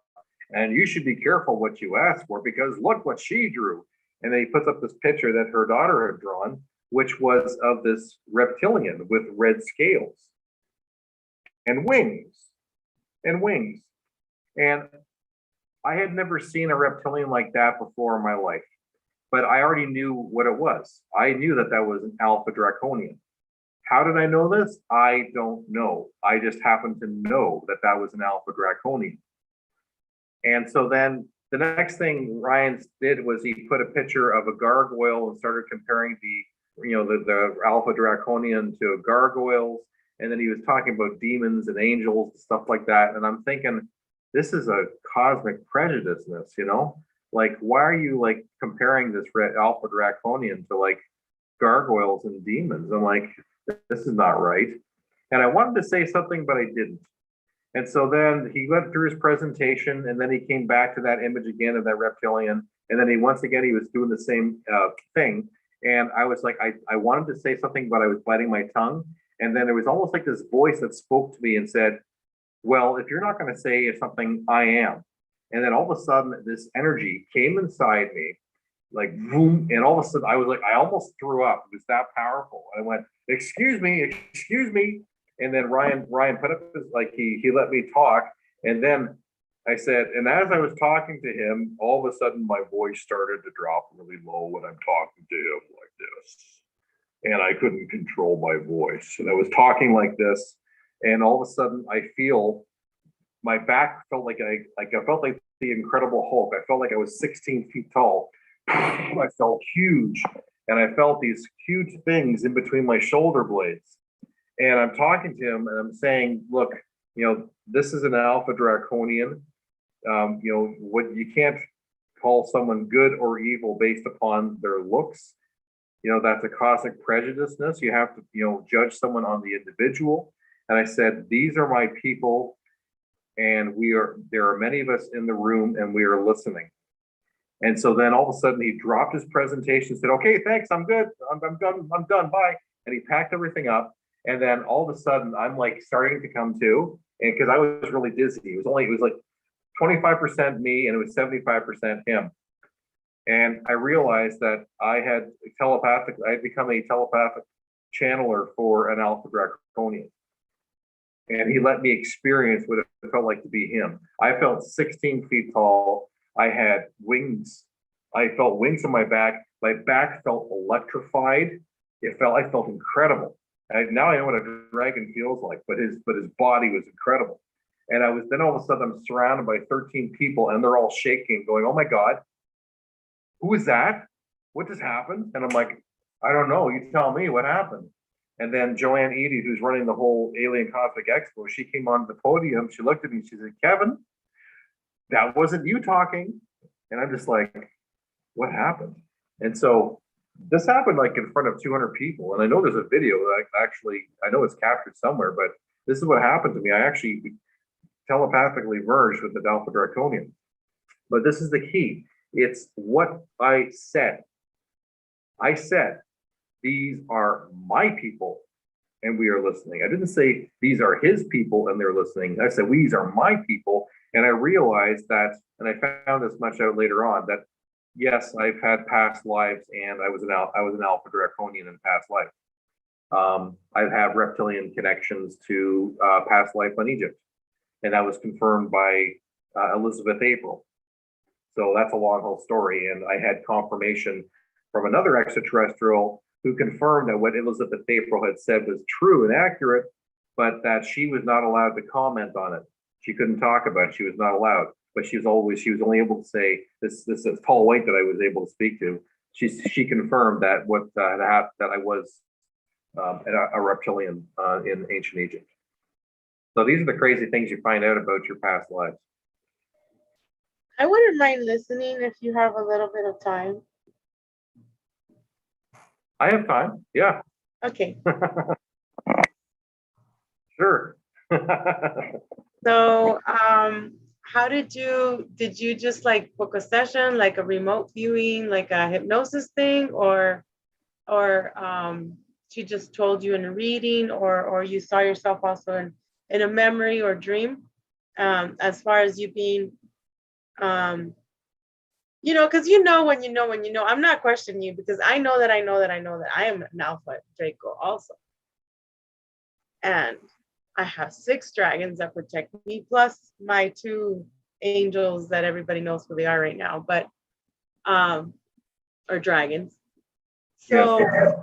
And you should be careful what you ask for, because look what she drew. And then he puts up this picture that her daughter had drawn, which was of this reptilian with red scales and wings. And I had never seen a reptilian like that before in my life, but I already knew what it was. I knew that was an alpha draconian. How did I know this? I don't know. I just happened to know that was an alpha draconian. And so then the next thing Ryan did was he put a picture of a gargoyle and started comparing the alpha draconian to gargoyles. And then he was talking about demons and angels and stuff like that. And I'm thinking, this is a cosmic prejudiceness, like, why are you like comparing this alpha draconian to like gargoyles and demons? I'm like, this is not right. And I wanted to say something, but I didn't. And so then he went through his presentation, and then he came back to that image again of that reptilian. And then he was doing the same thing. And I was like, I wanted to say something, but I was biting my tongue. And then there was almost like this voice that spoke to me and said, well, if you're not going to say something, I am. And then all of a sudden, this energy came inside me, like boom. And all of a sudden, I was like, I almost threw up. It was that powerful. I went, excuse me. And then Ryan put up his, like, he let me talk. And then I said, and as I was talking to him, all of a sudden my voice started to drop really low when I'm talking to him like this. And I couldn't control my voice. And I was talking like this. And all of a sudden I feel my back felt like I felt like the Incredible Hulk. I felt like I was 16 feet tall. I felt huge. And I felt these huge things in between my shoulder blades. And I'm talking to him and I'm saying, look, this is an alpha draconian. What you can't call someone good or evil based upon their looks. That's a cosmic prejudiceness. You have to, judge someone on the individual. And I said, these are my people. And there are many of us in the room and we are listening. And so then all of a sudden he dropped his presentation and said, okay, thanks. I'm good. I'm done. Bye. And he packed everything up. And then all of a sudden I'm like starting to come to, and because I was really dizzy. It was like 25% me and it was 75% him. And I realized that I had become a telepathic channeler for an alpha draconian. And he let me experience what it felt like to be him. I felt 16 feet tall. I had wings. I felt wings on my back. My back felt electrified. I felt incredible. Now I know what a dragon feels like, but his body was incredible. And then all of a sudden I'm surrounded by 13 people and they're all shaking, going, oh my God, who is that? What just happened? And I'm like, I don't know. You tell me what happened. And then Joanne Eady, who's running the whole Alien Cosmic Expo, she came onto the podium. She looked at me. She said, Kevin, that wasn't you talking. And I'm just like, what happened? And so this happened like in front of 200 people. And I know there's a video that I know it's captured somewhere, but this is what happened to me. I actually telepathically merged with the Alpha Draconian. But this is the key. It's what I said. I said, these are my people and we are listening. I didn't say these are his people and they're listening. I said, these are my people And I realized that, and I found this much out later on, that yes, I've had past lives, and I was an Alpha Draconian in past life. I've had reptilian connections to past life on Egypt, and that was confirmed by Elizabeth April. So that's a long whole story, and I had confirmation from another extraterrestrial who confirmed that what Elizabeth April had said was true and accurate, but that she was not allowed to comment on it. She couldn't talk about it. She was not allowed. But she was only able to say this tall white that I was able to speak to. She confirmed that what had happened, that I was a reptilian in ancient Egypt. So these are the crazy things you find out about your past lives. I wouldn't mind listening if you have a little bit of time. I have time. Yeah. Okay. Sure. So, how did you just like book a session, like a remote viewing, like a hypnosis thing, or she just told you in a reading, or you saw yourself also in a memory or dream, as far as you being, because when you know, I'm not questioning you because I know that I am an Alpha Draco also. And I have 6 dragons that protect me, plus my 2 angels that everybody knows who they are right now, but or dragons. So, yes.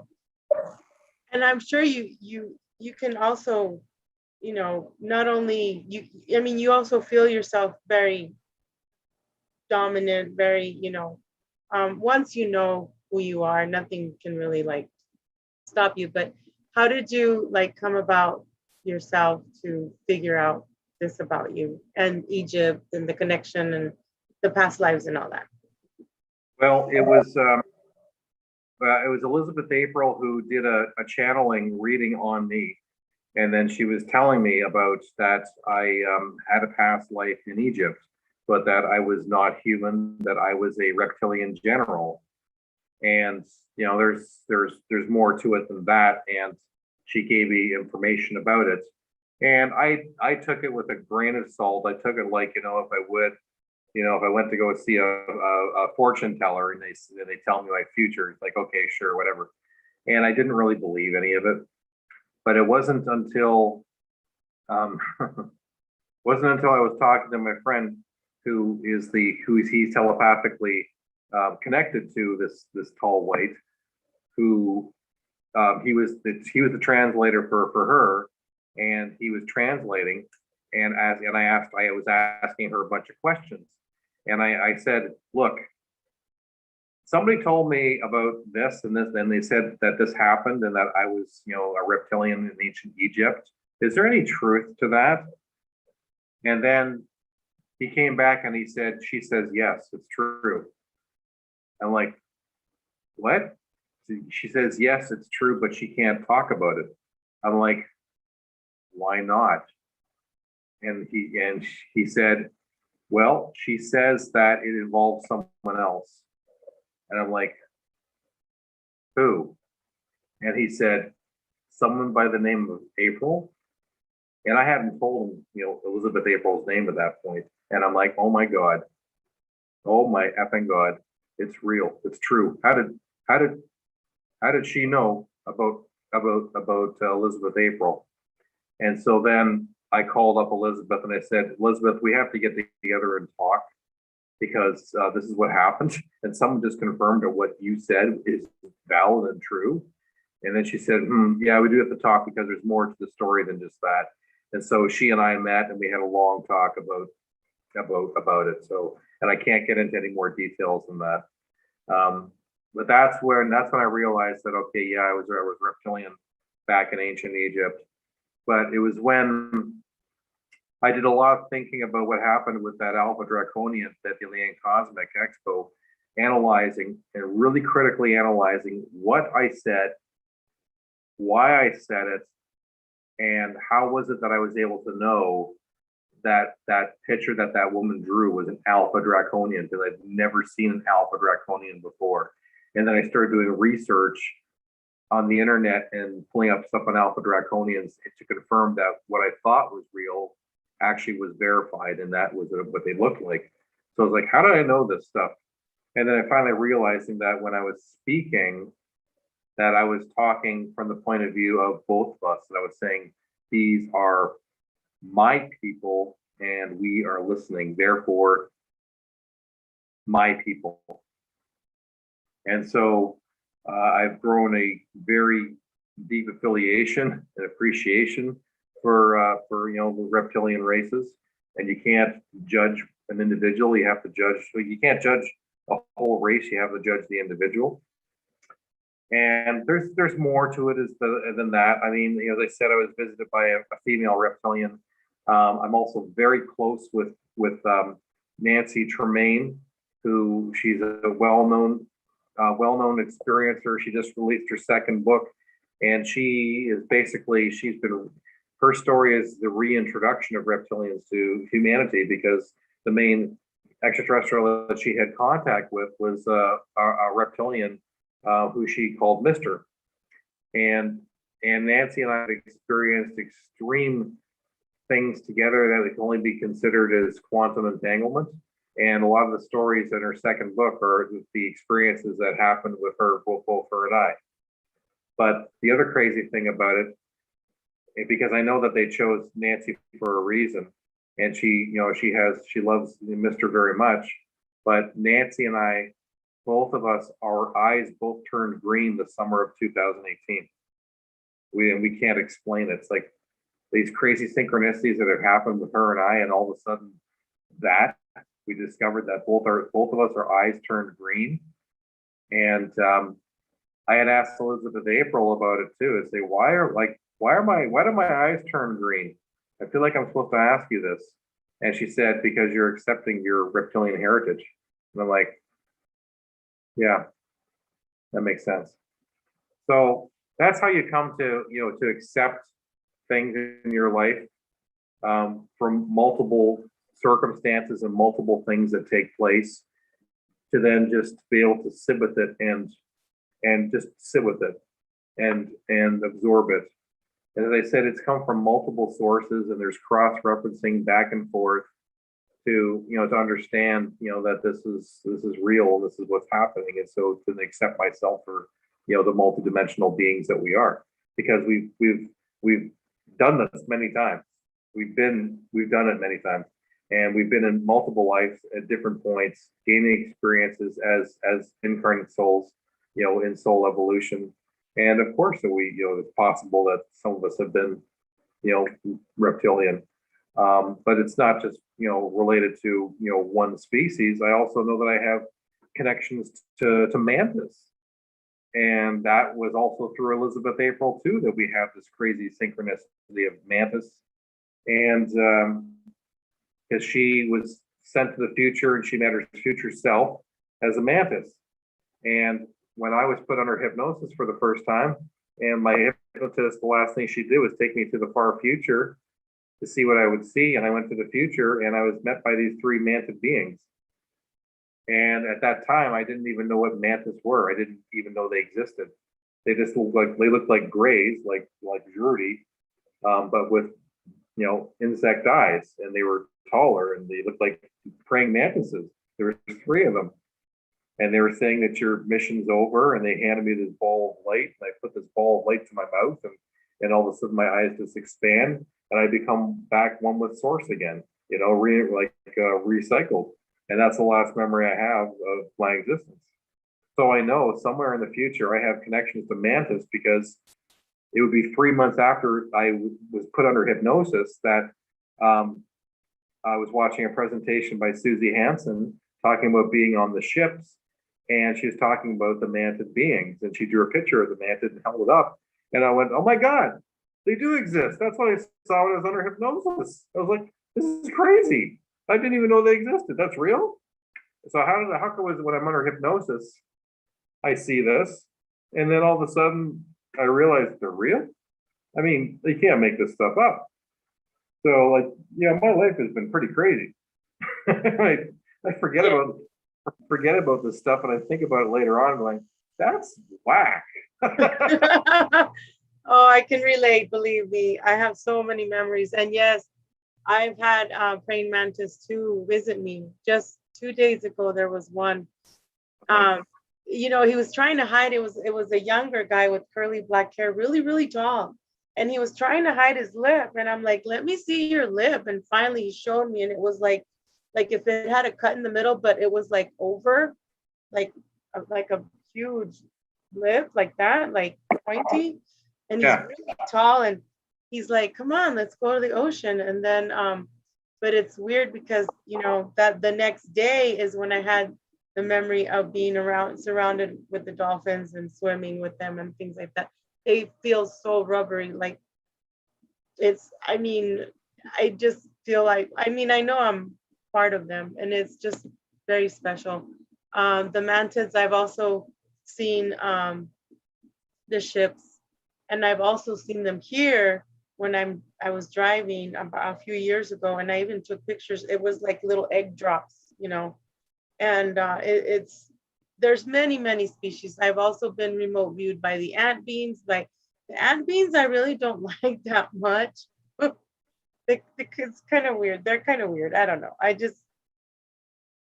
And I'm sure you can also, not only you also feel yourself very dominant, very, once you know who you are, nothing can really like stop you. But how did you like come about yourself to figure out this about you and Egypt and the connection and the past lives and all that? Well, it was Elizabeth April who did a channeling reading on me, and then she was telling me about that I had a past life in Egypt, but that I was not human, that I was a reptilian general, and there's more to it than that, and she gave me information about it, and I took it with a grain of salt. I took it like, if I went to go see a fortune teller and they tell me my future, it's like, okay, sure, whatever. And I didn't really believe any of it, but it wasn't until I was talking to my friend he's telepathically connected to this tall white, who he was the translator for her, and he was translating, and I was asking her a bunch of questions, and I said, look, somebody told me about this and this, and they said that this happened and that I was, a reptilian in ancient Egypt. Is there any truth to that? And then he came back and she says, yes, it's true. I'm like, what? She says, yes, it's true, but she can't talk about it. I'm like, why not? And he said, well, she says that it involves someone else. And I'm like, who? And he said, someone by the name of April. And I hadn't told him, Elizabeth April's name at that point. And I'm like, oh my God. Oh my effing God. It's real. It's true. How did she know about Elizabeth April? And so then I called up Elizabeth and I said, Elizabeth, we have to get together and talk, because this is what happened. And someone just confirmed that what you said is valid and true. And then she said, yeah, we do have to talk because there's more to the story than just that. And so she and I met and we had a long talk about it. So, and I can't get into any more details than that. But that's when I realized that, okay, yeah, I was reptilian back in ancient Egypt. But it was when I did a lot of thinking about what happened with that Alpha Draconian at the Alien Cosmic Expo, analyzing and really critically analyzing what I said, why I said it, and how was it that I was able to know that that picture that woman drew was an Alpha Draconian, because I'd never seen an Alpha Draconian before. And then I started doing research on the internet and pulling up stuff on Alpha Draconians to confirm that what I thought was real actually was verified, and that was what they looked like. So I was like, how did I know this stuff? And then I finally realizing that when I was speaking, that I was talking from the point of view of both of us. And I was saying, these are my people and we are listening, therefore, my people. And so I've grown a very deep affiliation and appreciation for the reptilian races. And you can't judge an individual. You have to judge. You can't judge a whole race. You have to judge the individual. And there's more to it than that. I mean, as I said, I was visited by a female reptilian. I'm also very close with Nancy Tremaine, who she's a well-known experiencer. She just released her second book, and her story is the reintroduction of reptilians to humanity, because the main extraterrestrial that she had contact with was a reptilian who she called Mr. And Nancy and I have experienced extreme things together that can only be considered as quantum entanglement. And a lot of the stories in her second book are the experiences that happened with her, both her and I. But the other crazy thing about it, because I know that they chose Nancy for a reason, and she loves Mr. very much, but Nancy and I, both of us, our eyes both turned green the summer of 2018. We can't explain it. It's like these crazy synchronicities that have happened with her and I, and all of a sudden that we discovered that both of us, our eyes turned green. And I had asked Elizabeth April about it too. I say, why do my eyes turn green? I feel like I'm supposed to ask you this. And she said, because you're accepting your reptilian heritage. And I'm like, yeah, that makes sense. So that's how you come to accept things in your life, from multiple circumstances and multiple things that take place, to then just be able to sit with it and just sit with it and absorb it. And as I said, it's come from multiple sources, and there's cross-referencing back and forth to understand that this is real, this is what's happening, and so to accept myself for the multidimensional beings that we are, because we've done this many times. We've done it many times, and we've been in multiple lives at different points, gaining experiences as incarnate souls, in soul evolution. And of course, it's possible that some of us have been, reptilian. But it's not just, related to, one species. I also know that I have connections to mantis. And that was also through Elizabeth April too, that we have this crazy synchronicity of mantis. And because she was sent to the future, and she met her future self as a mantis. And when I was put under hypnosis for the first time, and my hypnotist, the last thing she did was take me to the far future to see what I would see. And I went to the future, and I was met by these three mantid beings. And at that time, I didn't even know what mantis were. I didn't even know they existed. They just looked like grays, like Jurdy, but with insect eyes, and they were taller, and they looked like praying mantises. There were three of them. And they were saying that your mission's over, and they handed me this ball of light, and I put this ball of light to my mouth, and all of a sudden my eyes just expand, and I become back one with source again, recycled. And that's the last memory I have of my existence. So I know somewhere in the future I have connections to mantis, because it would be 3 months after I was put under hypnosis that I was watching a presentation by Susie Hansen talking about being on the ships. And she was talking about the mantid beings, and she drew a picture of the mantid and held it up. And I went, oh my God, they do exist. That's what I saw when I was under hypnosis. I was like, this is crazy. I didn't even know they existed. That's real? So how come when I'm under hypnosis, I see this, and then all of a sudden I realize they're real? I mean, they can't make this stuff up. So my life has been pretty crazy. I forget about this stuff, and I think about it later on, going, that's whack. Oh, I can relate, believe me. I have so many memories. And yes, I've had praying mantis too visit me. Just 2 days ago, there was one. Um, he was trying to hide. It was a younger guy with curly black hair, really, really tall. And he was trying to hide his lip. And I'm like, let me see your lip. And finally he showed me, and it was like if it had a cut in the middle, but it was like over, like like a huge lip, like that, like pointy. And he's Yeah. really tall, and he's like, come on, let's go to the ocean. And then but it's weird because that the next day is when I had the memory of being around surrounded with the dolphins and swimming with them and things like that. They feel so rubbery, like I mean, I just feel like, I know I'm part of them, and it's just very special. The mantids, I've also seen the ships, and I've also seen them here when I was driving about a few years ago, and I even took pictures. It was like little egg drops. And it's there's many species. I've also been remote viewed by the ant beans. Like the ant beans, I really don't like that much. It's kind of weird. They're kind of weird. I don't know.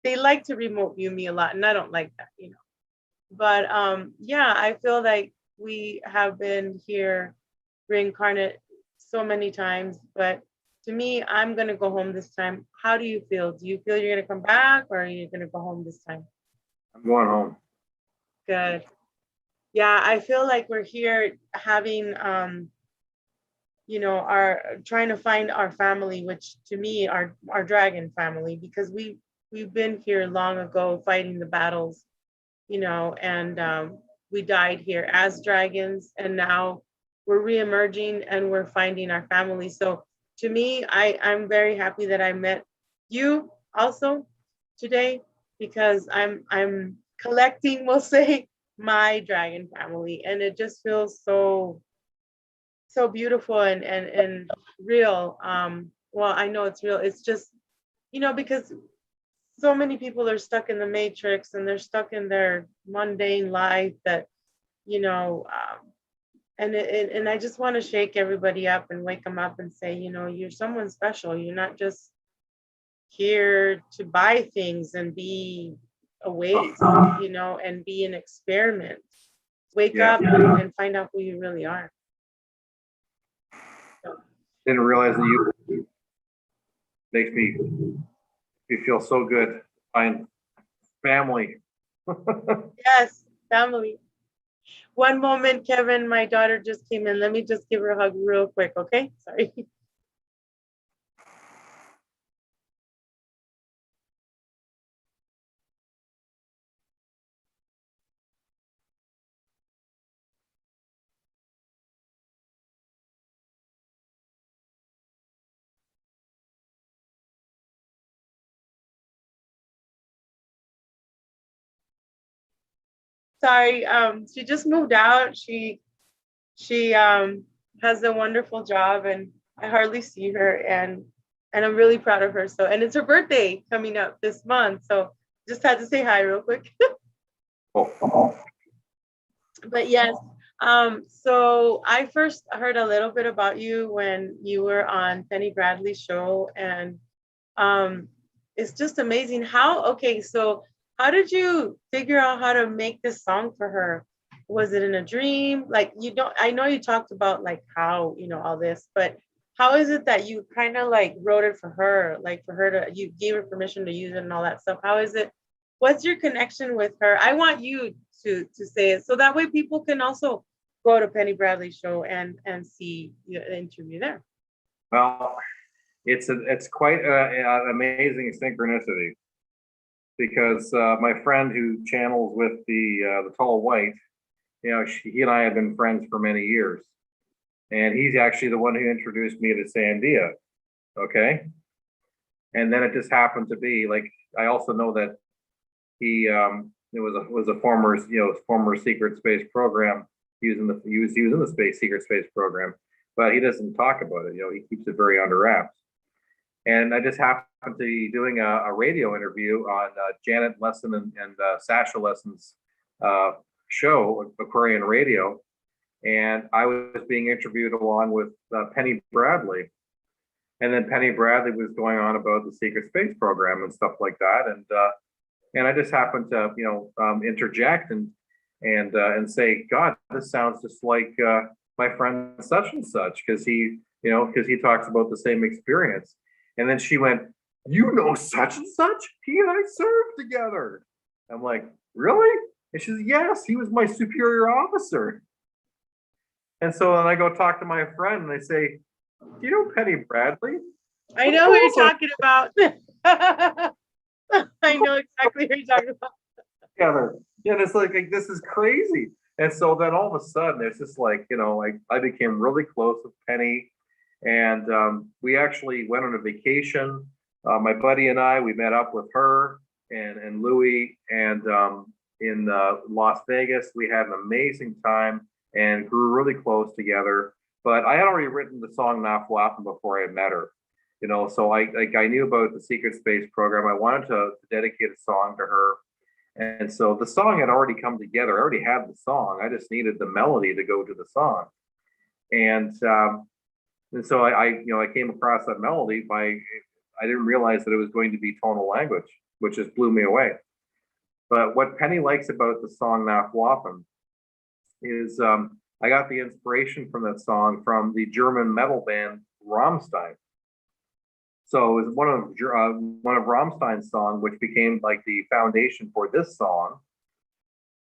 They like to remote view me a lot, and I don't like that. But yeah, I feel like we have been here reincarnate so many times, but to me, I'm gonna go home this time. How do you feel? Do you feel you're gonna come back, or are you gonna go home this time? I'm going home. Good. Yeah, I feel like we're here having our trying to find our family, which to me our dragon family, because we've been here long ago fighting the battles, and we died here as dragons, and now we're reemerging and we're finding our family. So to me, I'm very happy that I met you also today, because I'm collecting, we'll say, my dragon family, and it just feels so beautiful and real. Well, I know it's real. It's just, because so many people are stuck in the matrix, and they're stuck in their mundane life that, you know, and I just want to shake everybody up and wake them up and say, you're someone special. You're not just here to buy things and be a waste, and be an experiment. Wake Yeah. up and find out who you really are. So, Didn't realize that you makes me feel so good. Find family. yes, family. One moment, Kevin, my daughter just came in. Let me just give her a hug real quick, okay? Sorry. Sorry, she just moved out. She has a wonderful job, and I hardly see her, and I'm really proud of her. So, and it's her birthday coming up this month, so just had to say hi real quick. Oh. But yes, so I first heard a little bit about you when you were on Penny Bradley's show, and um, it's just amazing okay, so how did you figure out how to make this song for her? Was it in a dream? Like, I know you talked about like how, all this, but how is it that you kind of like wrote it for her, like for her you gave her permission to use it and all that stuff? How is it? What's your connection with her? I want you to say it so that way people can also go to Penny Bradley's show and see the interview there. Well, it's quite an amazing synchronicity, because my friend who channels with the tall white, he and I have been friends for many years, and he's actually the one who introduced me to Sandia. Okay, and then it just happened to be like, I also know that it was a former secret space program. He was in the secret space program, but he doesn't talk about it. He keeps it very under wraps. And I just happened to be doing a radio interview on Janet Lesson and Sasha Lesson's show, Aquarian Radio, and I was being interviewed along with Penny Bradley. And then Penny Bradley was going on about the secret space program and stuff like that. And I just happened to, interject and say, God, this sounds just like my friend such and such, because he talks about the same experience. And then she went, you know such and such? He and I served together. I'm like, really? And she says, yes, he was my superior officer. And so then I go talk to my friend and I say, do you know Penny Bradley? I know who you're talking about. I know exactly who you're talking about. Together. Yeah, and it's like this is crazy. And so then all of a sudden, it's just like, I became really close with Penny. And we actually went on a vacation. My buddy and I, we met up with her and Louie, and in Las Vegas. We had an amazing time and grew really close together. But I had already written the song Nach Waffen before I met her. So I knew about the Secret Space program. I wanted to dedicate a song to her. And so the song had already come together. I already had the song. I just needed the melody to go to the song. And so I came across that melody I didn't realize that it was going to be tonal language, which just blew me away. But what Penny likes about the song Nach Waffen is I got the inspiration from that song from the German metal band Rammstein. So it was one of Rammstein's songs, which became like the foundation for this song.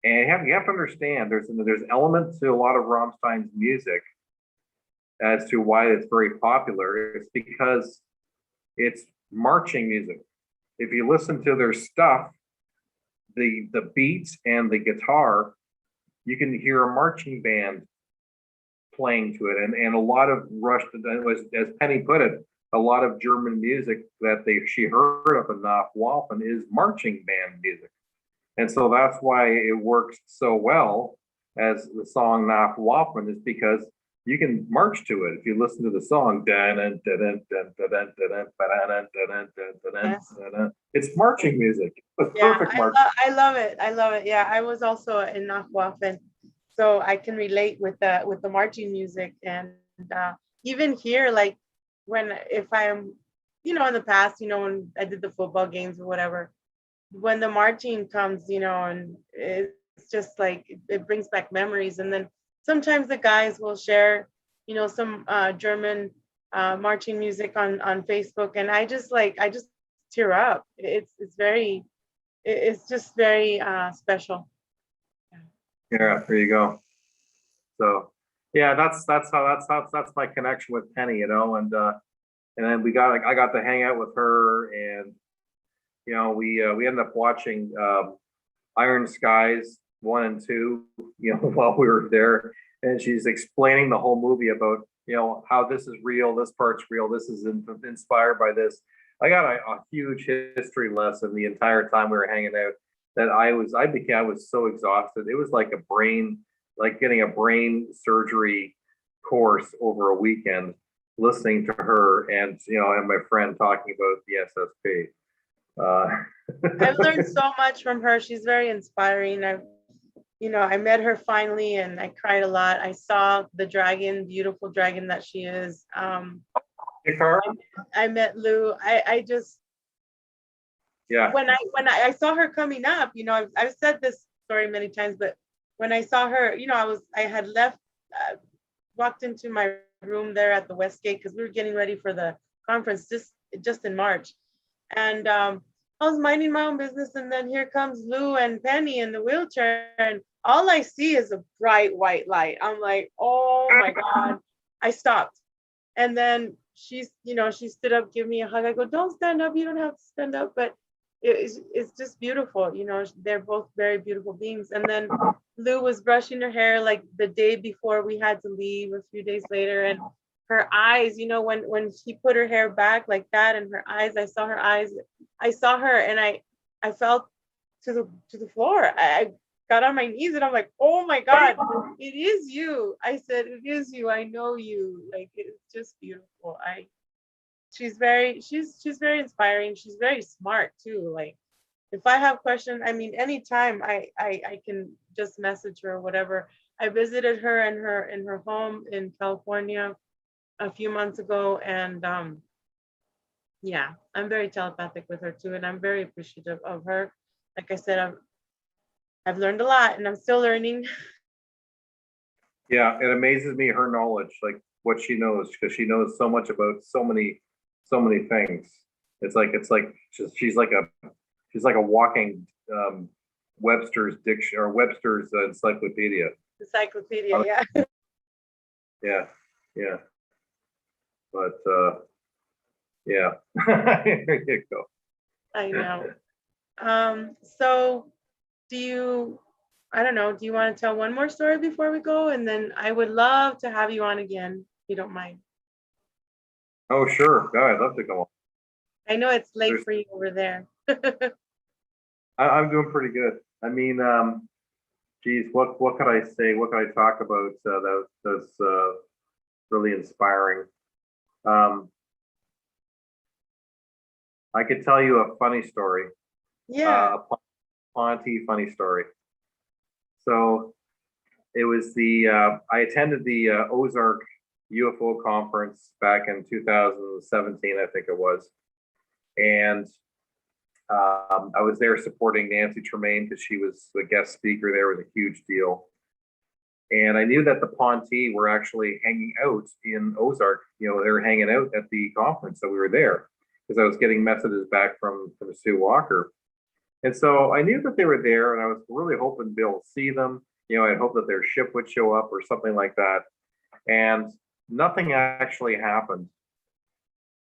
And you have to understand, there's elements to a lot of Rammstein's music as to why it's very popular. It's because it's marching music. If you listen to their stuff, the beats and the guitar, you can hear a marching band playing to it, and a lot of as Penny put it, a lot of German music that she heard up in Nach Waffen is marching band music. And so that's why it works so well as the song Nach Waffen, is because you can march to it if you listen to the song. It's marching music. It's perfect marching. I love it. I love it. Yeah, I was also in Nach Waffen, so I can relate with the marching music. And even here, like if I'm, in the past, when I did the football games or whatever, when the marching comes, and it's just like it brings back memories. And then sometimes the guys will share, some German marching music on Facebook, and I just tear up. It's just very special. Yeah, there you go. So yeah, that's my connection with Penny, and then I got to hang out with her, and we ended up watching Iron Skies 1 and 2, while we were there, and she's explaining the whole movie about how this is real, this part's real, this is inspired by this. I got a huge history lesson the entire time we were hanging out, that I was so exhausted. It was like getting a brain surgery course over a weekend, listening to her and my friend talking about the SSP. I've learned so much from her. She's very inspiring. I met her finally, and I cried a lot. I saw the dragon, beautiful dragon that she is. I met Lou. I just, yeah. When I saw her coming up, I've said this story many times, but when I saw her, I had left, walked into my room there at the Westgate, because we were getting ready for the conference just in March. And I was minding my own business, and then here comes Lou and Penny in the wheelchair, and all I see is a bright white light. I'm like, oh my God. I stopped. And then she stood up, give me a hug. I go, don't stand up. You don't have to stand up. But it's just beautiful. They're both very beautiful beings. And then Lou was brushing her hair like the day before we had to leave, a few days later. And her eyes, when she put her hair back like that, and her eyes, I saw her eyes. I saw her, and I fell to the floor. I got on my knees, and I'm like, oh my God, it is you. I said, it is you. I know you. Like, it's just beautiful. She's very inspiring. She's very smart too. Like, if I have questions, anytime I can just message her or whatever. I visited her in her home in California a few months ago, and Yeah, I'm very telepathic with her too, and I'm very appreciative of her. Like I said, I've learned a lot, and I'm still learning. Yeah, it amazes me her knowledge, like what she knows, because she knows so much about so many things. It's like she's like a walking Webster's diction or Webster's encyclopedia. Encyclopedia, yeah. Yeah, yeah, but yeah, there you go. I know. So do you, I don't know, do you want to tell one more story before we go? And then I would love to have you on again, if you don't mind. Oh, sure. Yeah, I'd love to go on. I know it's late There's, for you over there. I'm doing pretty good. I mean, geez, what could I say? What could I talk about that's really inspiring? Um, I could tell you a funny story, Yeah. a Ponte funny story. So it was the I attended the Ozark UFO conference back in 2017, I think it was, and I was there supporting Nancy Tremaine because she was the guest speaker there. It was a huge deal. And I knew that the Ponte were actually hanging out in Ozark. You know, they were hanging out at the conference, so we were there because I was getting messages back from Sue Walker. And so I knew that they were there, and I was really hoping to be able to see them. You know, I hoped that their ship would show up or something like that. And nothing actually happened.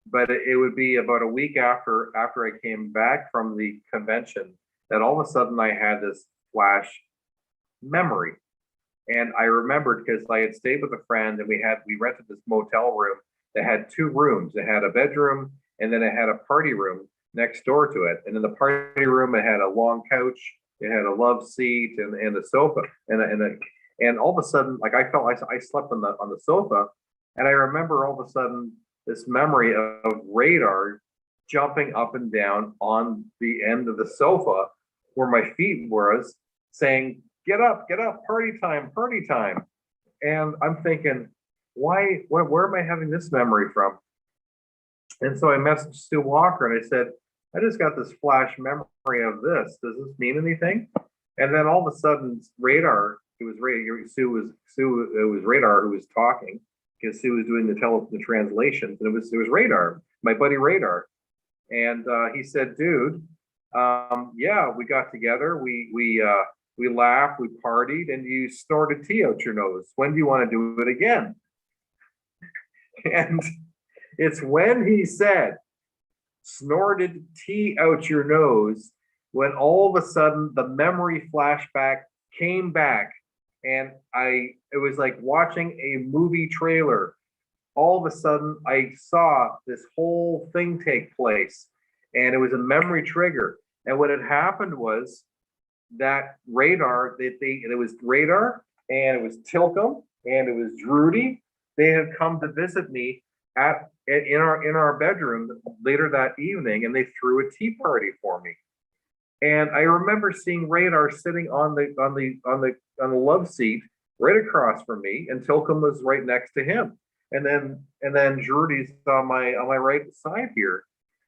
But it would be about a week after I came back from the convention that all of a sudden I had this flash memory. And I remembered because I had stayed with a friend and we rented this motel room that had two rooms. It had a bedroom and then it had a party room next door to it. And in the party room, it had a long couch, it had a love seat and a sofa. And all of a sudden, like I felt I slept on the sofa, and I remember all of a sudden this memory of radar jumping up and down on the end of the sofa where my feet was, saying, get up, party time, party time. And I'm thinking, where am I having this memory from? And so I messaged Sue Walker and I said, I just got this flash memory of this. Does this mean anything? And then all of a sudden, radar, it was it was radar who was talking because Sue was doing the translations, and it was radar, my buddy radar. And he said, dude, yeah, we got together, we laughed, we partied, and you snorted tea out your nose. When do you want to do it again? And it's when he said, snorted tea out your nose, when all of a sudden the memory flashback came back. And it was like watching a movie trailer. All of a sudden, I saw this whole thing take place, and it was a memory trigger. And what had happened was that radar, it was radar, and it was Tilcom, and it was Drudy. They had come to visit me in our bedroom later that evening, and they threw a tea party for me. And I remember seeing radar sitting on the love seat right across from me, and Tilcom was right next to him. And then Drudy's on my right side here.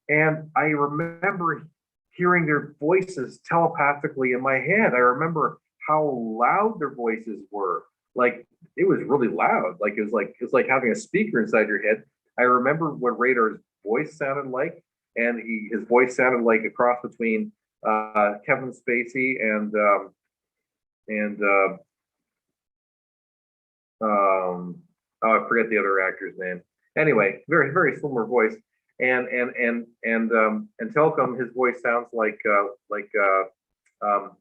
And I remember hearing their voices telepathically in my head. I remember how loud their voices were. Like it was really loud. Like it was like having a speaker inside your head. I remember what Radar's voice sounded like, and his voice sounded like a cross between Kevin Spacey and oh, I forget the other actor's name. Anyway, very similar voice. And Telcom, his voice sounds like um,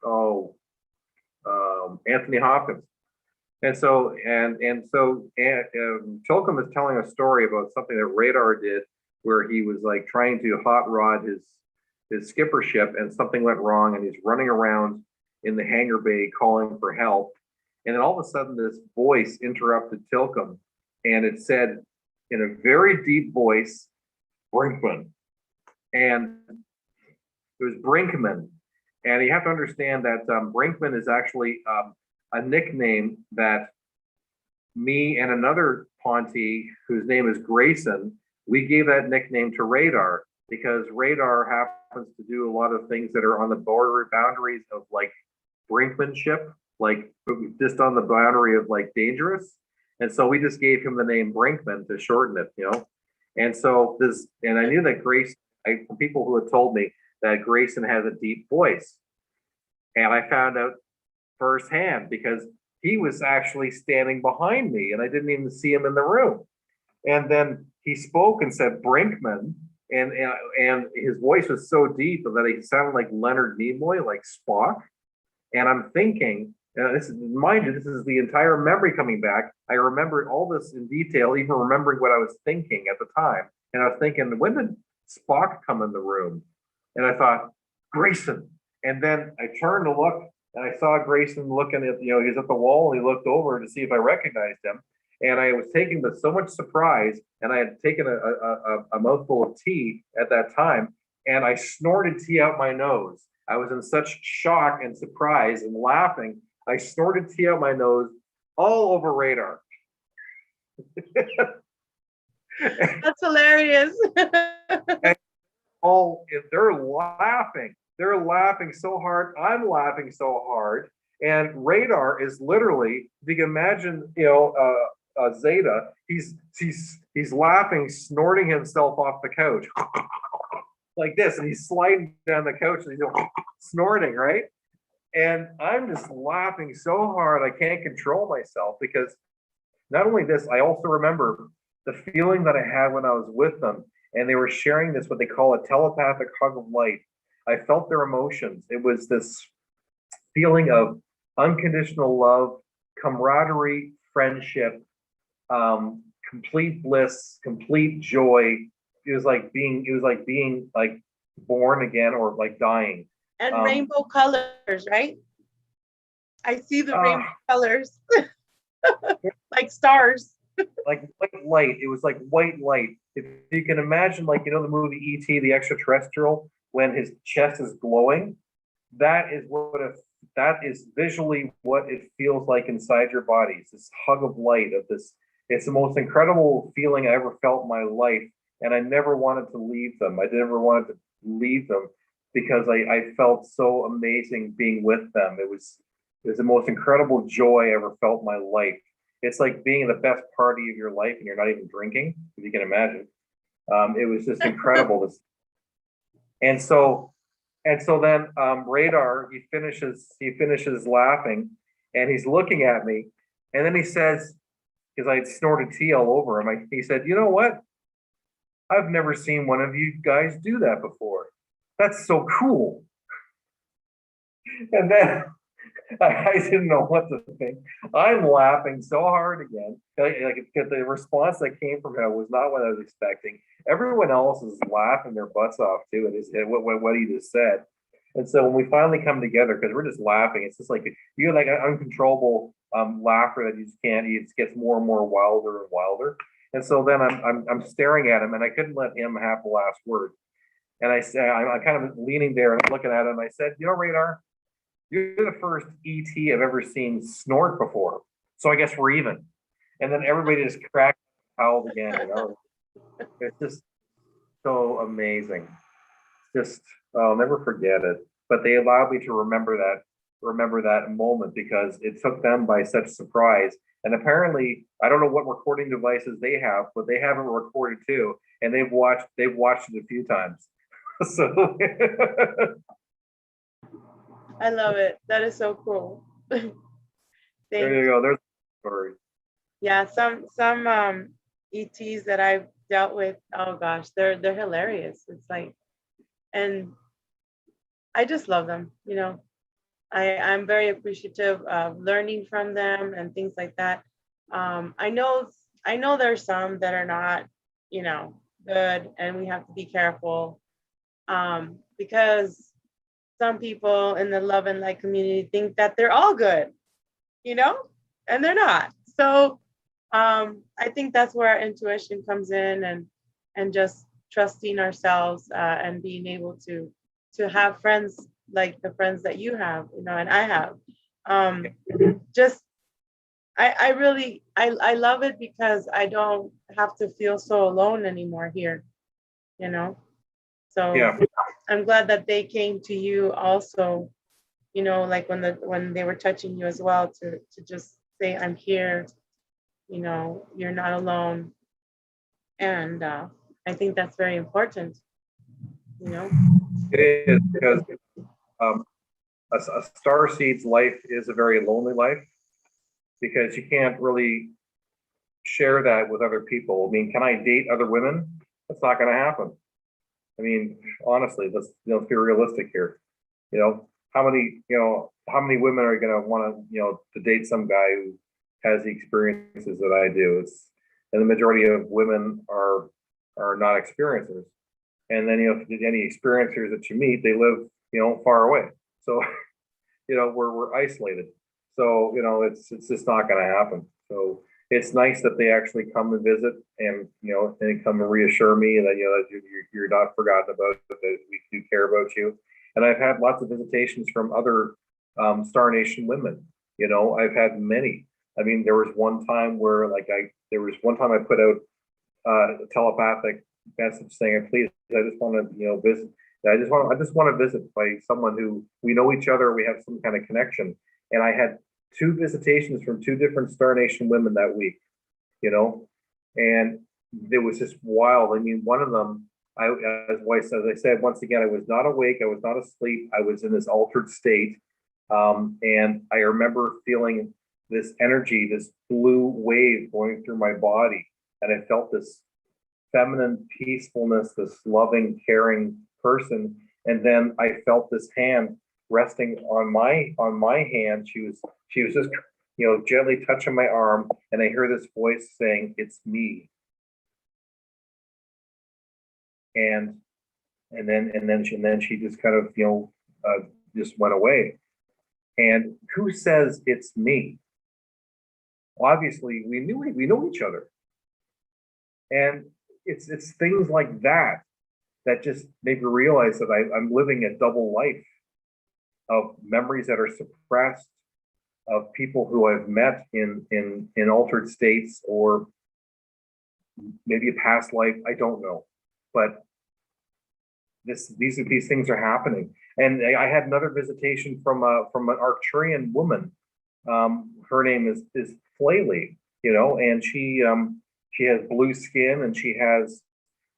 oh Anthony Hopkins. And so Telcom is telling a story about something that Radar did, where he was like trying to hot rod his skipper ship, and something went wrong, and he's running around in the hangar bay calling for help. And then all of a sudden, this voice interrupted Tilcom, and it said in a very deep voice, Brinkman. And it was Brinkman. And you have to understand that Brinkman is actually a nickname that me and another Ponte, whose name is Grayson, we gave that nickname to Radar because Radar happens to do a lot of things that are on the border boundaries of like brinkmanship, like just on the boundary of like dangerous. And so we just gave him the name Brinkman to shorten it, you know. And so this, and I knew that Grayson, people who had told me that Grayson has a deep voice. And I found out firsthand because he was actually standing behind me and I didn't even see him in the room. And then he spoke and said Brinkman, and his voice was so deep that he sounded like Leonard Nimoy, like Spock. And I'm thinking, this is, mind you, this is the entire memory coming back. I remembered all this in detail, even remembering what I was thinking at the time. And I was thinking, when did Spock come in the room? And I thought, Grayson. And then I turned to look and I saw Grayson looking at, you know, he's at the wall and he looked over to see if I recognized him. And I was taken with so much surprise, and I had taken a mouthful of tea at that time, and I snorted tea out my nose. I was in such shock and surprise and laughing. I snorted tea out my nose all over Radar. That's hilarious. They're laughing. They're laughing so hard. I'm laughing so hard. And Radar is literally, if you can imagine, you know, Zeta, he's laughing, snorting himself off the couch like this, and he's sliding down the couch and he's snorting, right? And I'm just laughing so hard I can't control myself, because not only this, I also remember the feeling that I had when I was with them, and they were sharing this, what they call a telepathic hug of light. I felt their emotions. It was this feeling of unconditional love, camaraderie, friendship, complete bliss, complete joy. It was like being like born again, or like dying. And rainbow colors, right? I see the rainbow colors, like stars. Like white light. It was like white light. If you can imagine, like, you know, the movie E.T., the extraterrestrial, when his chest is glowing, that is visually what it feels like inside your body. It's this hug of light, of this. It's the most incredible feeling I ever felt in my life, and I never wanted to leave them. I never wanted to leave them because I felt so amazing being with them. It was the most incredible joy I ever felt in my life. It's like being in the best party of your life and you're not even drinking, if you can imagine. It was just incredible. And so then Radar, he finishes laughing, and he's looking at me, and then he says, because I had snorted tea all over him, he said, "You know what? I've never seen one of you guys do that before. That's so cool." And then I didn't know what to think. I'm laughing so hard again. Like the response that came from him was not what I was expecting. Everyone else is laughing their butts off too at what he just said. And so when we finally come together, because we're just laughing, it's just like you have like an uncontrollable laughter that you just can't. It just gets more and more wilder and wilder. And so then I'm staring at him, and I couldn't let him have the last word. And I said, I'm kind of leaning there and I'm looking at him. I said, "You know, Radar, you're the first ET I've ever seen snort before. So I guess we're even." And then everybody just cracked and howled again. You know, it's just so amazing. Just, I'll never forget it. But they allowed me to remember that moment, because it took them by such surprise. And apparently, I don't know what recording devices they have, but they have it recorded too. And they've watched it a few times. So I love it. That is so cool. there you go. There's the story. Yeah, some ETs that I've dealt with, oh gosh, they're hilarious. It's like, and I just love them, you know. I'm very appreciative of learning from them and things like that. I know there's some that are not, you know, good, and we have to be careful, because some people in the love and light community think that they're all good, you know, and they're not. So I think that's where our intuition comes in, and just trusting ourselves, and being able to have friends like the friends that you have, you know, and I have. Just I really, I love it because I don't have to feel so alone anymore here, you know? So Yeah, I'm glad that they came to you also, you know, like when they were touching you as well, to just say, I'm here, you know, you're not alone. And I think that's very important, you know? it is because um, a star seed's life is a very lonely life because you can't really share that with other people. I mean, can I date other women? That's not going to happen. I mean, honestly, let's be realistic here. You know, how many women are going to want to, to date some guy who has the experiences that I do? And the majority of women are not experiencers. And then, any experiencers that you meet, they live, far away. So, we're isolated. So, it's just not going to happen. So it's nice that they actually come and visit and, and come and reassure me that, that you're not forgotten about, that we do care about you. And I've had lots of visitations from other Star Nation women. I've had many. I mean, there was one time where I put out a telepathic message saying, please, I just want to, visit. I just want to visit by someone who we know each other, we have some kind of connection. And I had 2 visitations from 2 different Star Nation women that week, and it was just wild. I mean, one of them, as I said, once again, I was not awake, I was not asleep, I was in this altered state. And I remember feeling this energy, this blue wave going through my body. And I felt this feminine peacefulness, this loving, caring person. And then I felt this hand resting on my hand. She was just, gently touching my arm, and I hear this voice saying, "It's me." And then she just kind of, just went away. And who says it's me? Obviously, we know each other, and it's things like that that just make me realize that I'm living a double life of memories that are suppressed, of people who I've met in altered states, or maybe a past life. I don't know, but these things are happening. And I had another visitation from an Arcturian woman. Her name is Flaley, and she has blue skin, and she's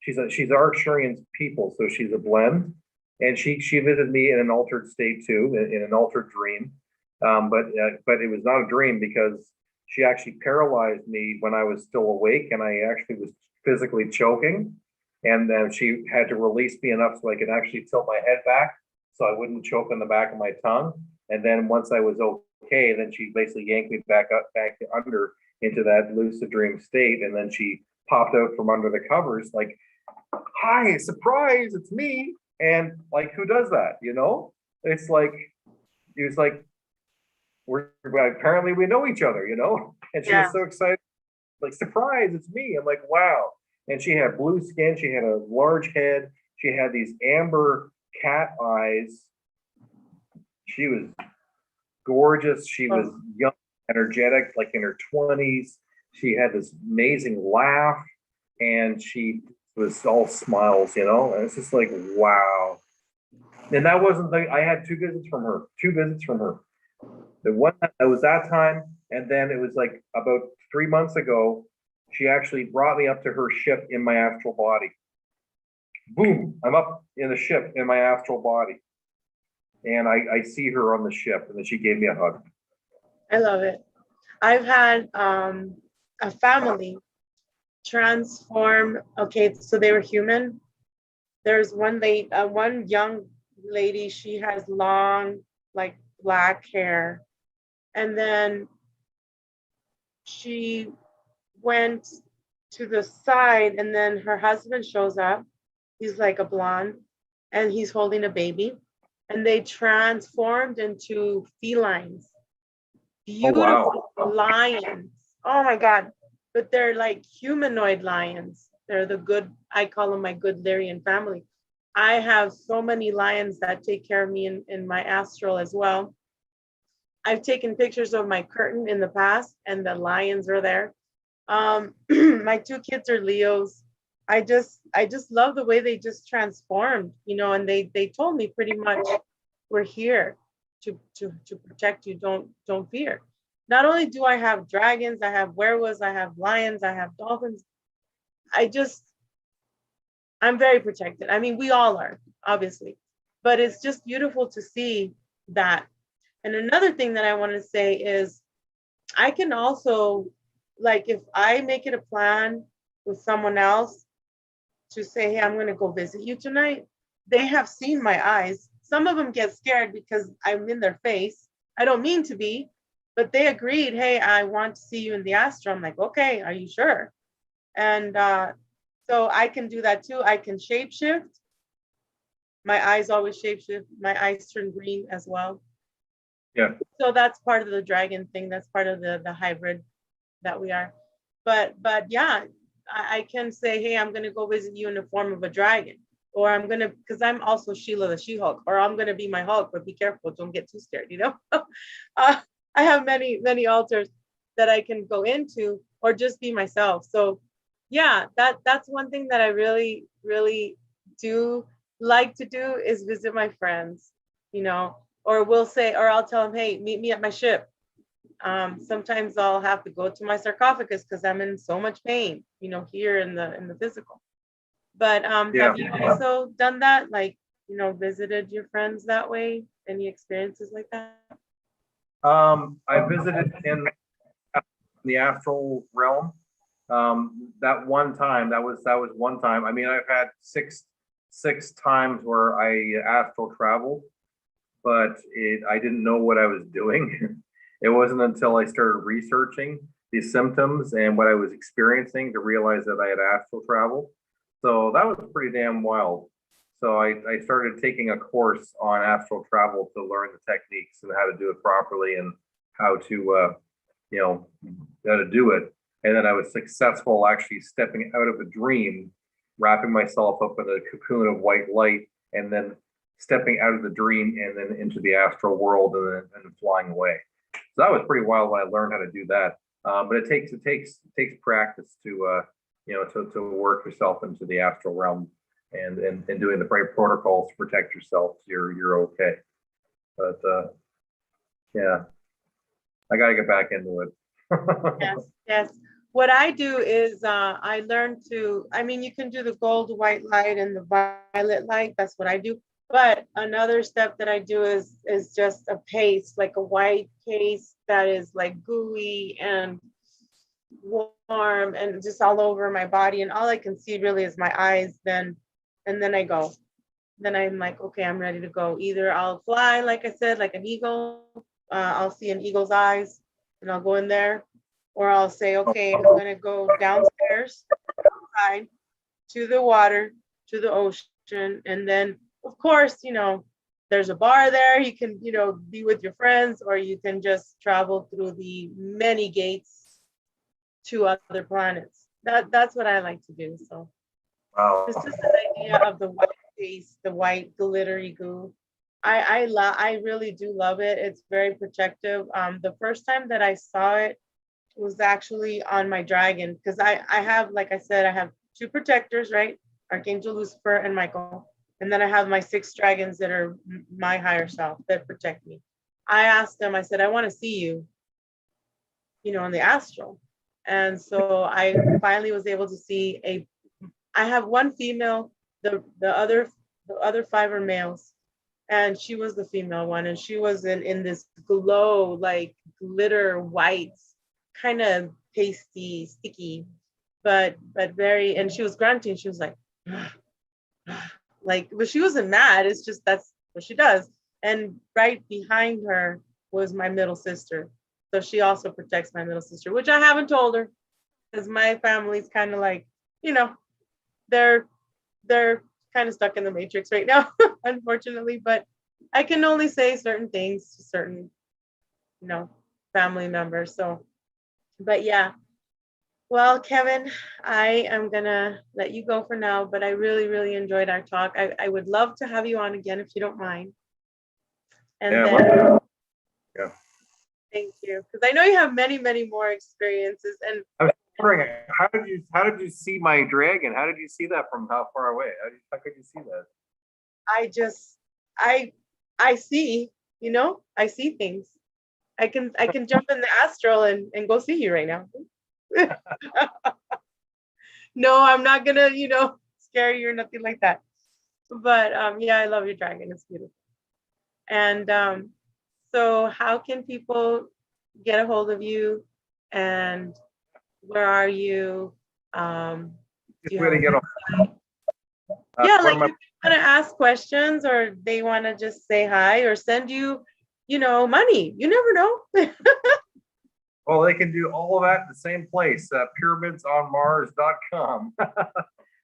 Arcturian people, so she's a blend. And she visited me in an altered state too, in an altered dream. But it was not a dream, because she actually paralyzed me when I was still awake, and I actually was physically choking. And then she had to release me enough so I could actually tilt my head back so I wouldn't choke on the back of my tongue. And then once I was okay, then she basically yanked me back under into that lucid dream state. And then she popped out from under the covers like, "Hi, surprise, it's me." And like, who does that? It's like, it was like, apparently we know each other, and she was so excited, like, "Surprise, it's me." I'm like, wow. And she had blue skin, she had a large head, she had these amber cat eyes. She was gorgeous. She was young, energetic, like in her 20s. She had this amazing laugh, and she was all smiles, and it's just like, wow. And that wasn't I had 2 visits from her. The one that was that time, and then it was like about 3 months ago, she actually brought me up to her ship in my astral body. Boom, I'm up in the ship in my astral body. And I see her on the ship, and then she gave me a hug. I love it. I've had a family transform. Okay, so they were human. There's one young lady. She has long, like, black hair, and then she went to the side, and then her husband shows up. He's like a blonde, and he's holding a baby, and they transformed into felines. Beautiful lions. Oh my God. But they're like humanoid lions. They're I call them my good Lyrian family. I have so many lions that take care of me in my astral as well. I've taken pictures of my curtain in the past, and the lions are there. My two kids are Leos. I just love the way they just transformed, and they told me pretty much, we're here to protect you. Don't fear. Not only do I have dragons, I have werewolves, I have lions, I have dolphins. I'm very protected. I mean, we all are, obviously, but it's just beautiful to see that. And another thing that I want to say is I can also, like, if I make it a plan with someone else to say, hey, I'm going to go visit you tonight, they have seen my eyes. Some of them get scared because I'm in their face. I don't mean to be, but they agreed, hey, I want to see you in the astral. I'm like, okay, are you sure? And so I can do that too. I can shapeshift. My eyes always shapeshift. My eyes turn green as well. Yeah. So that's part of the dragon thing. That's part of the hybrid that we are. But yeah, I can say, hey, I'm gonna go visit you in the form of a dragon, or I'm gonna, because I'm also Sheila the She-Hulk, or I'm gonna be my Hulk. But be careful, don't get too scared. I have many altars that I can go into, or just be myself. So yeah, that's one thing that I really do like to do, is visit my friends, or we'll say, or I'll tell them, hey, meet me at my ship. Sometimes I'll have to go to my sarcophagus because I'm in so much pain, here in the physical. But have you also done that, like, visited your friends that way? Any experiences like that? I visited in the astral realm. That one time, that was one time. I mean, I've had six times where I astral traveled, but I didn't know what I was doing. It wasn't until I started researching the symptoms and what I was experiencing to realize that I had astral traveled. So that was pretty damn wild. So I started taking a course on astral travel to learn the techniques and how to do it properly, and how to, how to do it. And then I was successful actually stepping out of a dream, wrapping myself up in a cocoon of white light, and then stepping out of the dream and then into the astral world, and then flying away. So that was pretty wild when I learned how to do that. But it takes practice to to work yourself into the astral realm, and doing the right protocols to protect yourself. So you're okay. But yeah, I got to get back into it. Yes. What I do is I learn to, I mean, you can do the gold, white light, and the violet light. That's what I do. But another step that I do is just a paste, like a white paste that is like gooey and warm and just all over my body. And all I can see really is my eyes then. And then I go. Then I'm like, okay, I'm ready to go. Either I'll fly, like I said, like an eagle. I'll see an eagle's eyes and I'll go in there. Or I'll say, okay, I'm going to go downstairs, outside, to the water, to the ocean. And then, of course, there's a bar there. You can, be with your friends, or you can just travel through the many gates to other planets. That's what I like to do. So it's just an idea of the white face, the white glittery goo. I really do love it. It's very protective. The first time that I saw it was actually on my dragon, because I have, like I said, I have two protectors, right? Archangel Lucifer and Michael. And then I have my 6 dragons that are my higher self that protect me. I asked them, I said, I want to see you, in the astral. And so I finally was able to see I have one female, the other 5 are males. And she was the female one. And she was in this glow, like glitter white, kind of pasty, sticky, but very, and she was grunting. She was like, but she wasn't mad. It's just, that's what she does. And right behind her was my middle sister. So she also protects my middle sister, which I haven't told her, because my family's kind of like, they're kind of stuck in the matrix right now, unfortunately. But I can only say certain things to certain, family members. So, but yeah. Well, Kevin, I am gonna let you go for now, but I really enjoyed our talk. I would love to have you on again if you don't mind. And Yeah, then, yeah. Thank you. Because I know you have many, many more experiences. And I was wondering, how did you see my dragon? How did you see that from how far away? How could you see that? I just, I see, I see things. I can jump in the astral and go see you right now. No, I'm not gonna, scare you or nothing like that. But yeah, I love your dragon. It's beautiful. And so how can people get a hold of you, and where are you? Do Just you way have to get on. yeah, One like of if my they want to ask questions or they want to just say hi or send you, money. You never know. Well, they can do all of that in the same place, pyramidsonmars.com.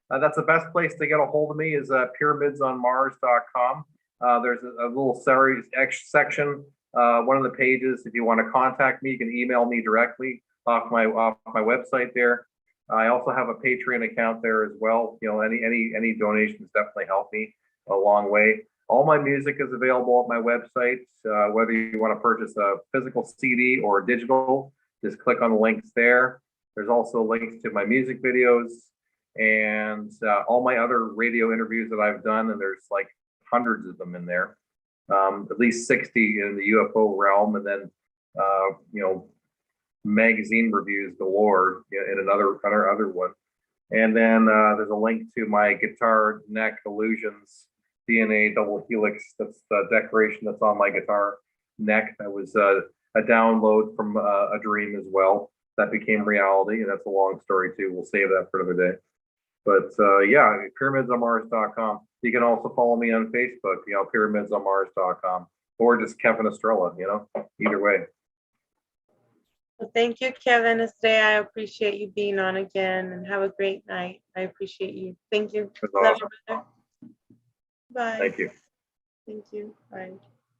That's the best place to get a hold of me is pyramidsonmars.com. There's a little section, one of the pages. If you want to contact me, you can email me directly off my website there. I also have a Patreon account there as well. Any donations definitely help me a long way. All my music is available at my website. Whether you want to purchase a physical CD or digital, just click on the links there. There's also links to my music videos and all my other radio interviews that I've done, and there's like hundreds of them in there, at least 60 in the UFO realm, and then magazine reviews galore in another one. And then there's a link to my guitar neck illusions DNA double helix. That's the decoration that's on my guitar neck. That was a download from a dream as well. That became reality, and that's a long story too. We'll save that for another day. But yeah, pyramidsonmars.com. You can also follow me on Facebook, pyramidsonmars.com, or just Kevin Estrella, either way. Well, thank you, Kevin. Today, I appreciate you being on again, and have a great night. I appreciate you. Thank you. That's Love awesome. you, brother. Bye. Thank you. Thank you. Bye.